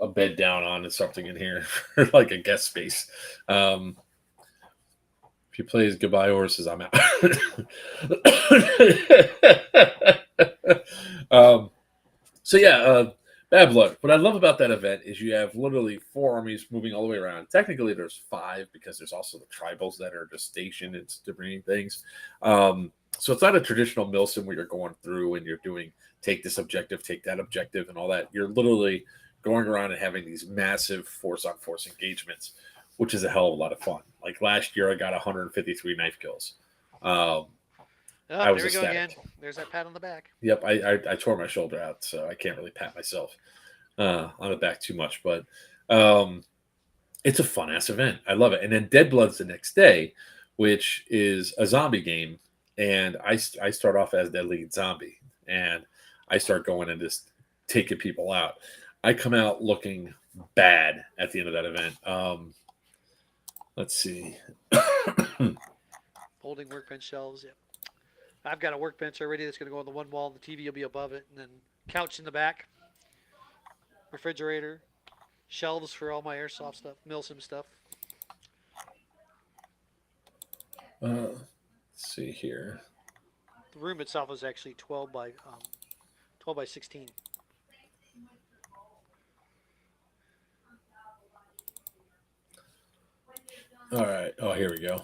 Speaker 1: bed down on and something in here for like a guest space. If he plays Goodbye Horses, I'm out. So yeah, Bad Blood. What I love about that event is you have literally 4 armies moving all the way around. Technically, there's 5 because there's also the tribals that are just stationed and different things. So it's not a traditional milsim where you're going through and you're doing take this objective, take that objective, and all that. You're literally going around and having these massive force-on-force engagements, which is a hell of a lot of fun. Like last year, I got 153 knife kills. I was
Speaker 2: there we go
Speaker 1: ecstatic.
Speaker 2: again. There's that pat on the back.
Speaker 1: Yep, I tore my shoulder out, so I can't really pat myself on the back too much. But it's a fun ass event. I love it. And then Dead Blood's the next day, which is a zombie game, and I start off as Dead Lead Zombie, and I start going and just taking people out. I come out looking bad at the end of that event. Let's see.
Speaker 2: Folding workbench shelves. Yep. I've got a workbench already that's going to go on the one wall. The TV will be above it, and then couch in the back, refrigerator, shelves for all my airsoft stuff, Milsim stuff.
Speaker 1: Let's see here.
Speaker 2: The room itself is actually 12 by 16.
Speaker 1: All right. Oh, here we go.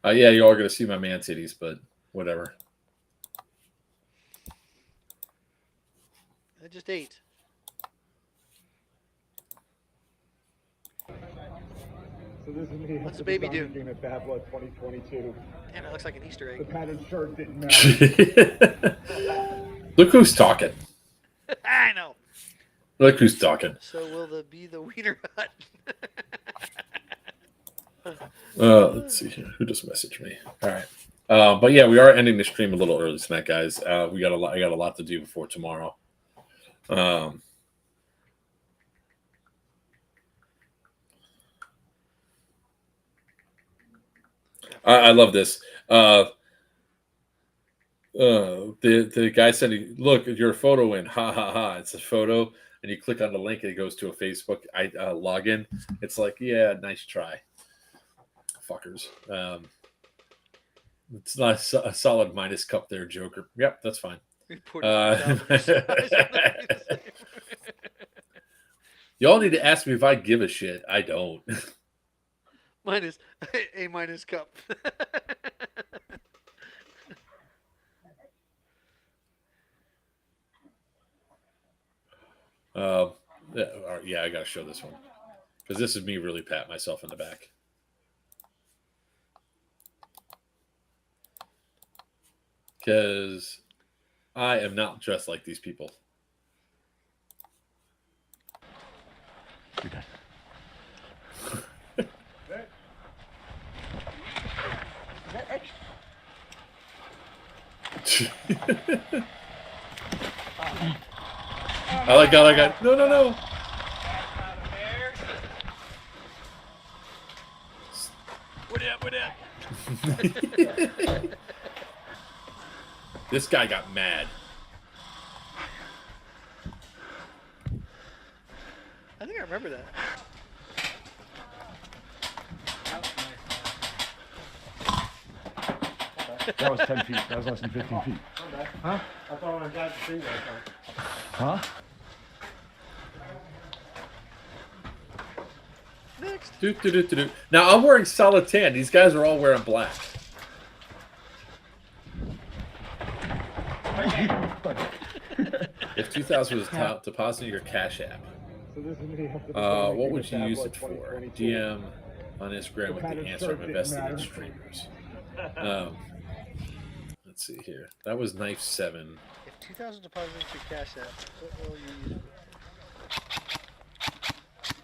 Speaker 1: Yeah, you all are gonna see my man titties, but whatever.
Speaker 2: I just ate.
Speaker 3: So this is me.
Speaker 2: What's the baby do?
Speaker 3: Unit Bad Blood 2022.
Speaker 2: Damn, that looks like an Easter
Speaker 3: The
Speaker 2: egg.
Speaker 3: padded shirt didn't matter.
Speaker 1: Look who's talking.
Speaker 2: I know.
Speaker 1: Look who's talking.
Speaker 2: So will the be the Wiener Hut?
Speaker 1: Let's see here. Who just messaged me? All right. But yeah, we are ending the stream a little early tonight, guys. We got a lot. I got a lot to do before tomorrow. I love this. The guy said, "Look, your photo in. Ha ha ha! It's a photo." And you click on the link, and it goes to a Facebook login. It's like, yeah, nice try, fuckers. It's not a solid minus cup there, Joker. Yep, that's fine. Y'all need to ask me if I give a shit. I don't.
Speaker 2: Minus A minus cup.
Speaker 1: Yeah, I gotta show this one because this is me really patting myself in the back. Because I am not dressed like these people. I like God. No.
Speaker 2: What up?
Speaker 1: This guy got mad.
Speaker 2: I think I remember that.
Speaker 3: That was 10 feet. That was less than 15 feet. Huh? I thought I got the finger. Huh?
Speaker 2: Next.
Speaker 1: Do. Now I'm wearing solid tan. These guys are all wearing black. If 2000 was depositing your Cash App, what would you use it for? DM on Instagram with the answer. I'm invested in streamers. Let's see here. That was knife 7.
Speaker 2: If 2,000 deposited to Cash App, what will you use?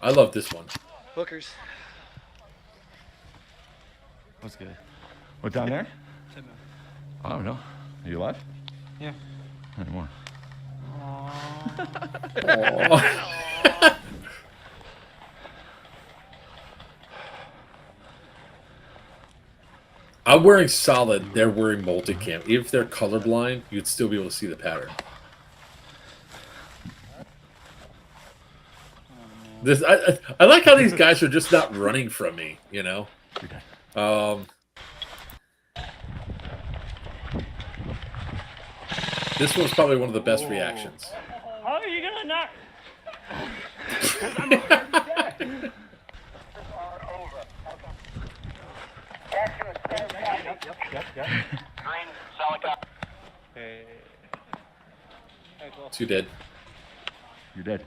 Speaker 1: I love this one.
Speaker 2: Hookers.
Speaker 3: What's good? What, down there? I don't know. Are you alive?
Speaker 4: Yeah.
Speaker 3: Not anymore.
Speaker 1: I'm wearing solid. They're wearing multicam. Even if they're colorblind, you'd still be able to see the pattern. This I like how these guys are just not running from me. You know. This was probably one of the best reactions.
Speaker 4: How are you gonna not?
Speaker 1: Two dead.
Speaker 3: You're dead.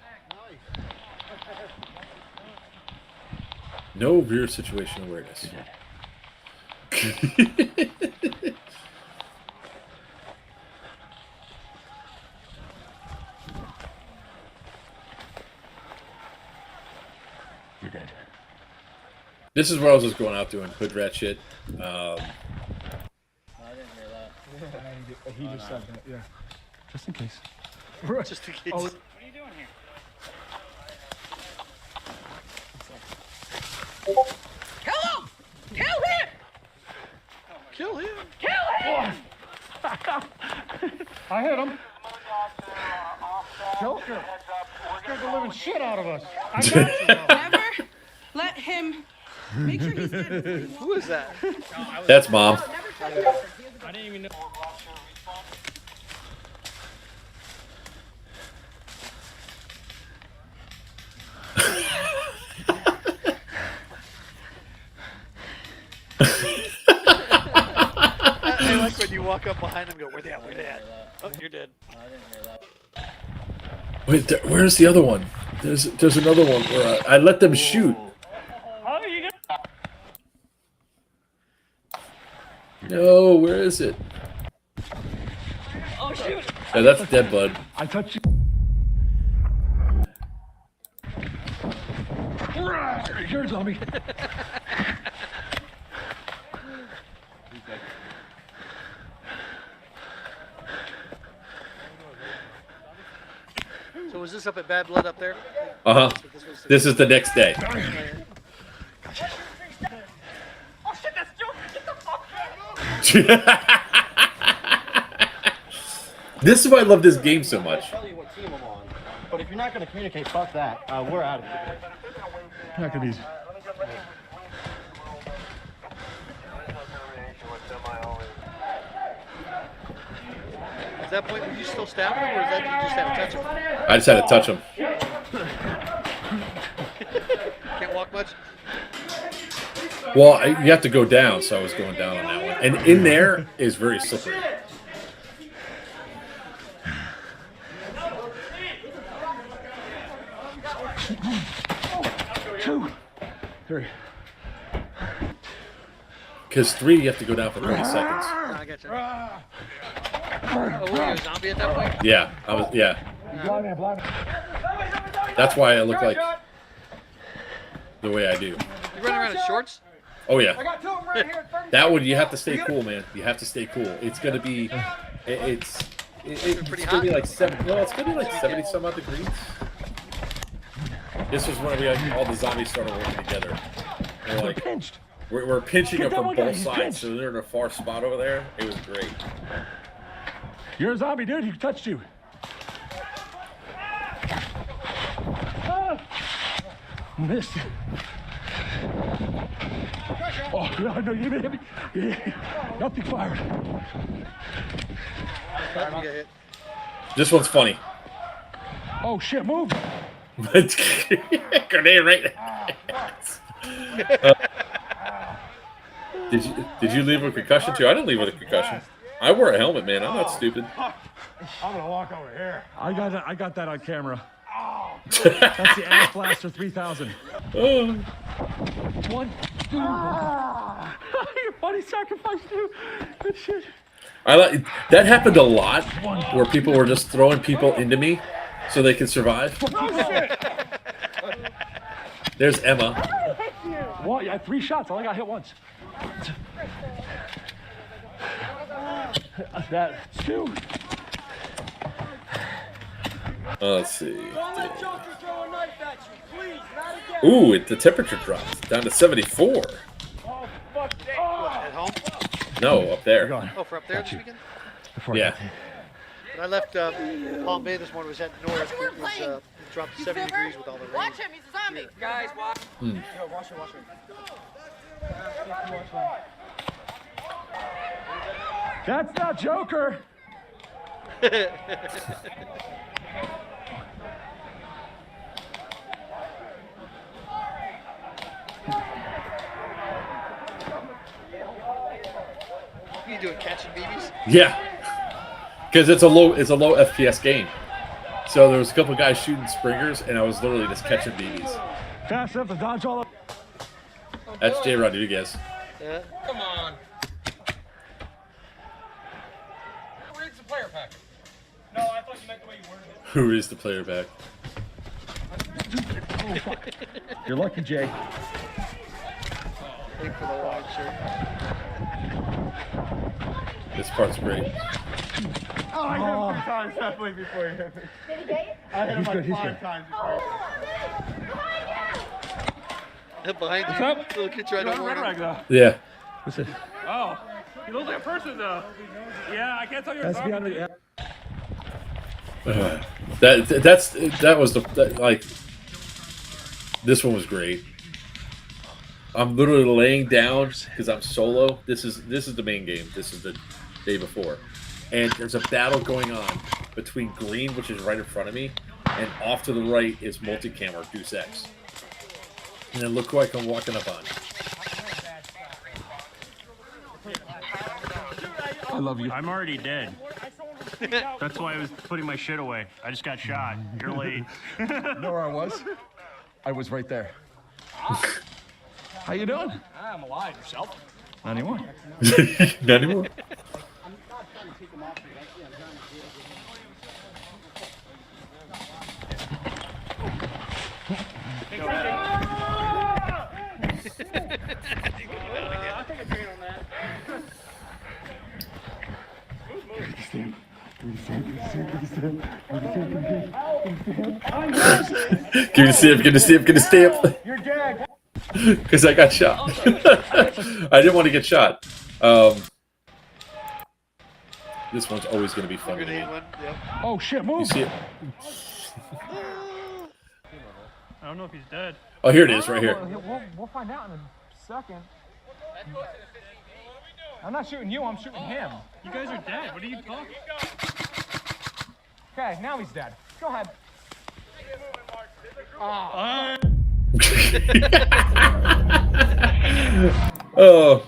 Speaker 1: No rear situation awareness.
Speaker 3: You're dead.
Speaker 1: This is where I was just going out doing hood rat shit.
Speaker 4: I didn't hear that.
Speaker 3: He just said that, yeah. Just in case.
Speaker 2: Just in case.
Speaker 4: What are you doing here?
Speaker 5: Kill him! Kill him!
Speaker 2: Kill him!
Speaker 5: Kill him!
Speaker 3: I hit him. Joker. Scared the living shit out of us. I got you.
Speaker 5: Never let him. Make sure he's dead. before you walk.
Speaker 2: Who is that?
Speaker 1: That's Mom.
Speaker 5: Never touch him.
Speaker 4: I didn't even know.
Speaker 2: I like when you walk up behind them and go, where they at? Where they at? Oh, you're dead.
Speaker 1: Wait, where's the other one? There's another one where I let them shoot.
Speaker 4: How are you gonna?
Speaker 1: No, where is it?
Speaker 4: Oh shoot!
Speaker 1: Yeah, that's dead, bud.
Speaker 3: I touched you. You're a zombie.
Speaker 2: So was this up at Bad Blood up there?
Speaker 1: Uh huh.
Speaker 2: So this was
Speaker 1: This is the next day.
Speaker 4: Oh shit, that's Joker! Get the fuck back!
Speaker 1: This is why I love this game so much.
Speaker 6: Tell you what team I'm on. But if you're not going to communicate, fuck that. We're out of here.
Speaker 3: Back to these.
Speaker 2: At that point, were you still stabbing him, or is that you just had to touch him?
Speaker 1: I just had to touch him.
Speaker 2: Can't walk much?
Speaker 1: Well, you have to go down, so I was going down on that one. And in there is very slippery.
Speaker 3: 2, 3.
Speaker 1: Because 3, you have to go down for 30 seconds.
Speaker 2: No, I got you. Oh, were you a zombie at that point?
Speaker 1: Yeah, I was. Yeah,
Speaker 3: Blind man, blind man.
Speaker 1: that's why I look like the way I do.
Speaker 2: You run around in shorts?
Speaker 1: Oh yeah,
Speaker 3: got 2 of them right here.
Speaker 1: that one you have to stay cool, man. You have to stay cool. It's gonna be, it's
Speaker 2: pretty
Speaker 1: gonna be
Speaker 2: hot?
Speaker 1: like 7. Well, it's gonna be like 70 some odd degrees. This was when all the zombies started working together. We're like,
Speaker 3: Pinched.
Speaker 1: we're pinching
Speaker 3: Get
Speaker 1: them
Speaker 3: that
Speaker 1: from
Speaker 3: one guy,
Speaker 1: both
Speaker 3: he's
Speaker 1: sides,
Speaker 3: pinched.
Speaker 1: so they're in a far spot over there. It was great.
Speaker 3: You're a zombie, dude. He touched you. Ah! Missed. Oh, no, you didn't hit me. Yeah. Nothing fired.
Speaker 2: You got hit.
Speaker 1: This one's funny.
Speaker 3: Oh, shit, move.
Speaker 1: Grenade right. Did you leave with a concussion too? I didn't leave with a concussion. I wore a helmet, man. I'm not stupid.
Speaker 3: I'm gonna walk over here. I got that on camera. That's the Ass Blaster 3000.
Speaker 1: Oh.
Speaker 3: 1, 2. Your buddy sacrificed you. Good shit.
Speaker 1: I like that happened a lot where people were just throwing people into me so they could survive. There's Emma.
Speaker 3: What? You had 3 shots. I only got hit once. That 2.
Speaker 1: Let's see. Ooh, the temperature dropped down to 74.
Speaker 2: At home?
Speaker 1: No, up there.
Speaker 2: Oh, for up there this weekend?
Speaker 1: Yeah.
Speaker 2: When I left Palm Bay this morning, was heading north. It was it dropped to 70 degrees with all the rain.
Speaker 5: Watch him, he's a zombie. Guys, watch.
Speaker 3: That's not Joker.
Speaker 2: You doing catching babies?
Speaker 1: Yeah. Because it's a low FPS game. So there was a couple guys shooting springers, and I was literally just catching BBs.
Speaker 3: Fast enough to dodge all of.
Speaker 1: That's J Rodriguez.
Speaker 2: Yeah.
Speaker 7: Come on. Who reads the player packet?
Speaker 4: No, I thought you meant the way you worded it.
Speaker 1: Who is the player back?
Speaker 3: Oh, fuck. You're lucky, Jay.
Speaker 2: Wait for the wide shirt.
Speaker 1: This part's great.
Speaker 3: Oh,
Speaker 6: I hit him 3 times definitely before you hit me.
Speaker 5: Did he get you?
Speaker 6: I hit him
Speaker 3: He's
Speaker 6: like
Speaker 3: good, he's
Speaker 6: 5
Speaker 3: good.
Speaker 6: times before.
Speaker 2: Behind you. Little kid trying to warn him.
Speaker 1: Yeah.
Speaker 3: What's this?
Speaker 4: Oh, he looks like a person though. Yeah, I can't tell you're a
Speaker 3: That's
Speaker 4: zombie.
Speaker 3: beyond the.
Speaker 1: That was like. This one was great. I'm literally laying down because I'm solo. This is the main game. This is the day before, and there's a battle going on between green, which is right in front of me, and off to the right is multicam or Deuce X. And then look who I come walking up on.
Speaker 3: I love you.
Speaker 8: I'm already dead. That's why I was putting my shit away. I just got shot. You're late.
Speaker 3: You know where I was? I was right there. How you doing?
Speaker 7: I'm alive. Yourself?
Speaker 3: Not anymore.
Speaker 1: Not anymore. Give me the stamp, give me the stamp, give me the stamp.
Speaker 7: You're dead.
Speaker 1: Because I got shot. I didn't want to get shot. This one's always going to be fun.
Speaker 2: Grenade one. Yep.
Speaker 3: Oh shit,
Speaker 1: You
Speaker 3: move.
Speaker 1: see it?
Speaker 8: I don't know if he's dead.
Speaker 1: Oh, here it is, right here.
Speaker 7: We'll find out in a second. I'm not shooting you. I'm shooting him.
Speaker 8: You guys are dead. What are you talking?
Speaker 7: Okay, now he's dead. Go ahead.
Speaker 1: Oh,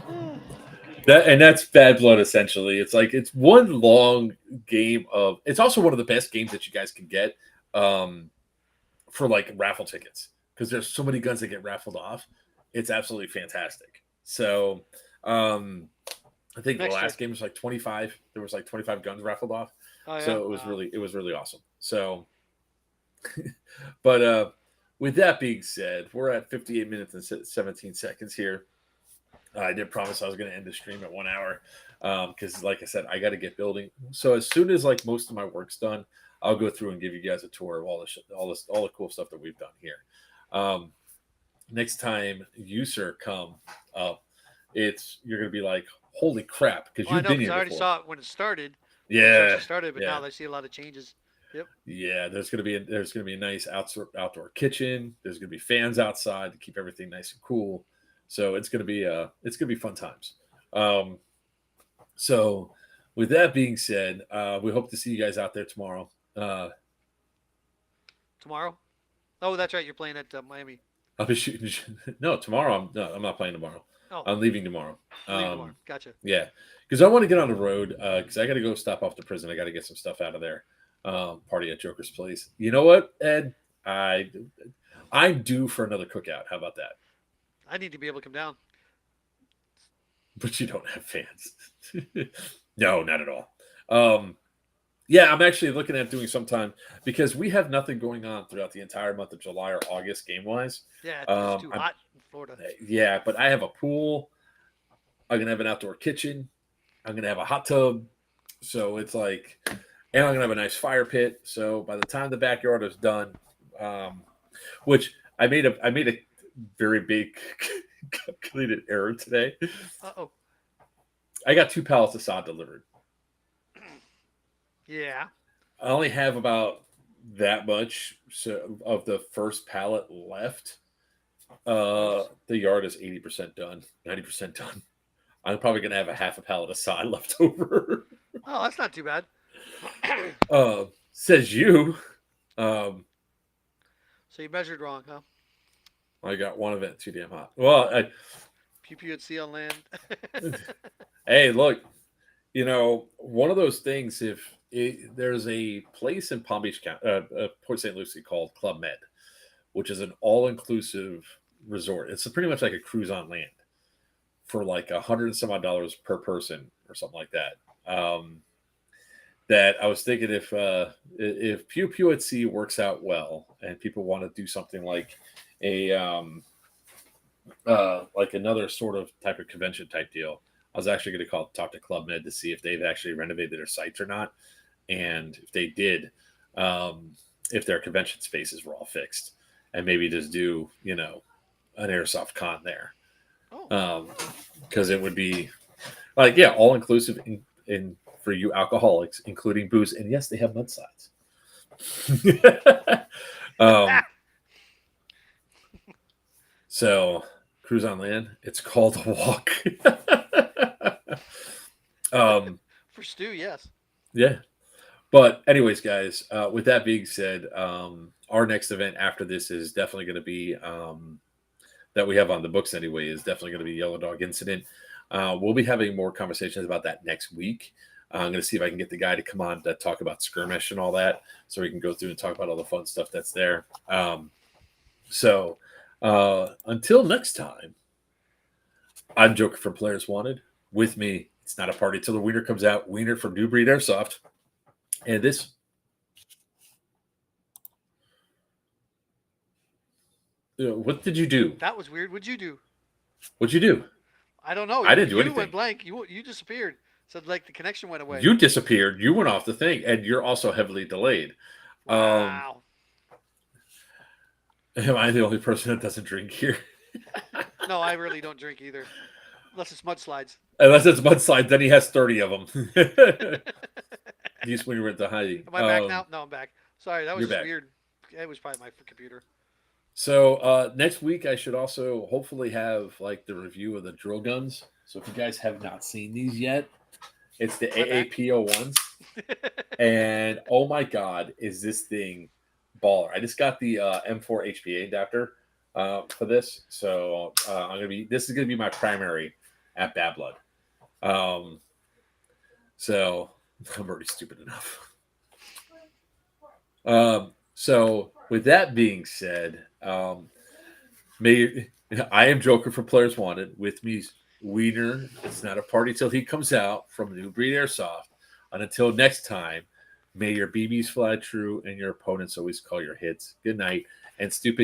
Speaker 1: that's Bad Blood essentially. It's like it's one long game of. It's also one of the best games that you guys can get for like raffle tickets because there's so many guns that get raffled off. It's absolutely fantastic. So I think the last game was like 25. There was like 25 guns raffled off.
Speaker 2: Oh, yeah.
Speaker 1: So it was really awesome. So, but with that being said, we're at 58 minutes and 17 seconds here. I did promise I was going to end the stream at 1 hour because, like I said, I got to get building. So as soon as like most of my work's done, I'll go through and give you guys a tour of all the cool stuff that we've done here. Next time you sir come up, you're going to be like, holy crap, because you've been here.
Speaker 2: I already saw it when it started.
Speaker 1: Yeah,
Speaker 2: It started, but now I see a lot of changes. Yep.
Speaker 1: Yeah, there's gonna be a nice outdoor kitchen. There's gonna be fans outside to keep everything nice and cool. So it's gonna be fun times. So with that being said, we hope to see you guys out there tomorrow.
Speaker 2: Tomorrow? Oh, that's right. You're playing at Miami.
Speaker 1: I'll be shooting. No, tomorrow. I'm not playing tomorrow.
Speaker 2: Oh,
Speaker 1: I'm leaving tomorrow.
Speaker 2: leave tomorrow. Gotcha.
Speaker 1: Yeah, because I want to get on the road. Because I got to go stop off to prison. I got to get some stuff out of there. Party at Joker's place. You know what, Ed? I'm due for another cookout. How about that?
Speaker 2: I need to be able to come down.
Speaker 1: But you don't have fans. No, not at all. Yeah, I'm actually looking at doing sometime because we have nothing going on throughout the entire month of July or August game wise.
Speaker 2: Yeah, it's too hot in Florida.
Speaker 1: Yeah, but I have a pool. I'm gonna have an outdoor kitchen. I'm gonna have a hot tub. So it's like, and I'm gonna have a nice fire pit. So by the time the backyard is done, which I made a very big calculated error today.
Speaker 2: Uh-oh.
Speaker 1: I got 2 pallets of sod delivered.
Speaker 2: Yeah.
Speaker 1: I only have about that much of the first pallet left. The yard is 80% done, 90% done. I'm probably gonna have a half a pallet of sod left over.
Speaker 2: Oh, that's not too bad.
Speaker 1: Says you.
Speaker 2: So you measured wrong, huh?
Speaker 1: I got one event too damn hot. Well,
Speaker 2: Pew pew at sea on land.
Speaker 1: hey, look, one of those things. There's a place in Palm Beach, Port St. Lucie called Club Med, which is an all-inclusive resort. It's pretty much like a cruise on land for like $100 and some odd per person or something like that. That I was thinking if Pew Pew at Sea works out well and people want to do something like like another sort of type of convention type deal, I was actually going to talk to Club Med to see if they've actually renovated their sites or not, and if they did, if their convention spaces were all fixed, and maybe just do an airsoft con there, because it would be like all inclusive in for you alcoholics, including booze, and yes, they have mud slides. So cruise on land. It's called a walk.
Speaker 2: For Stu, yes.
Speaker 1: Yeah. But anyways, guys, with that being said, our next event after this is definitely going to be that we have on the books anyway, is definitely going to be Yellow Dog Incident. We'll be having more conversations about that next week. I'm going to see if I can get the guy to come on to talk about skirmish and all that, so we can go through and talk about all the fun stuff that's there. So until next time, I'm Joker from Players Wanted. With me, it's not a party till the wiener comes out. Wiener from New Breed Airsoft. And this. What did you do?
Speaker 2: That was weird. What'd you do?
Speaker 1: What'd you do?
Speaker 2: I don't know.
Speaker 1: I didn't do
Speaker 2: you
Speaker 1: anything.
Speaker 2: went blank. You disappeared. So like the connection went away.
Speaker 1: You disappeared. You went off the thing, and you're also heavily delayed.
Speaker 2: Wow.
Speaker 1: Am I the only person that doesn't drink here?
Speaker 2: No, I really don't drink either, unless it's mudslides.
Speaker 1: Unless it's mudslide, then he has 30 of them. These when you went to hiding.
Speaker 2: Am I back now? No, I'm back. Sorry, that was
Speaker 1: You're
Speaker 2: just
Speaker 1: back.
Speaker 2: weird. It was probably my computer.
Speaker 1: So next week I should also hopefully have like the review of the drill guns. So if you guys have not seen these yet, it's the AAPO1s. And oh my god, is this thing baller. I just got the M4 HPA adapter for this. So this is gonna be my primary at Bad Blood. So I'm already stupid enough. So with that being said, I am Joker from Players Wanted. With me, Wiener. It's not a party till he comes out from New Breed Airsoft. And until next time, may your BBs fly true and your opponents always call your hits. Good night. And stupid.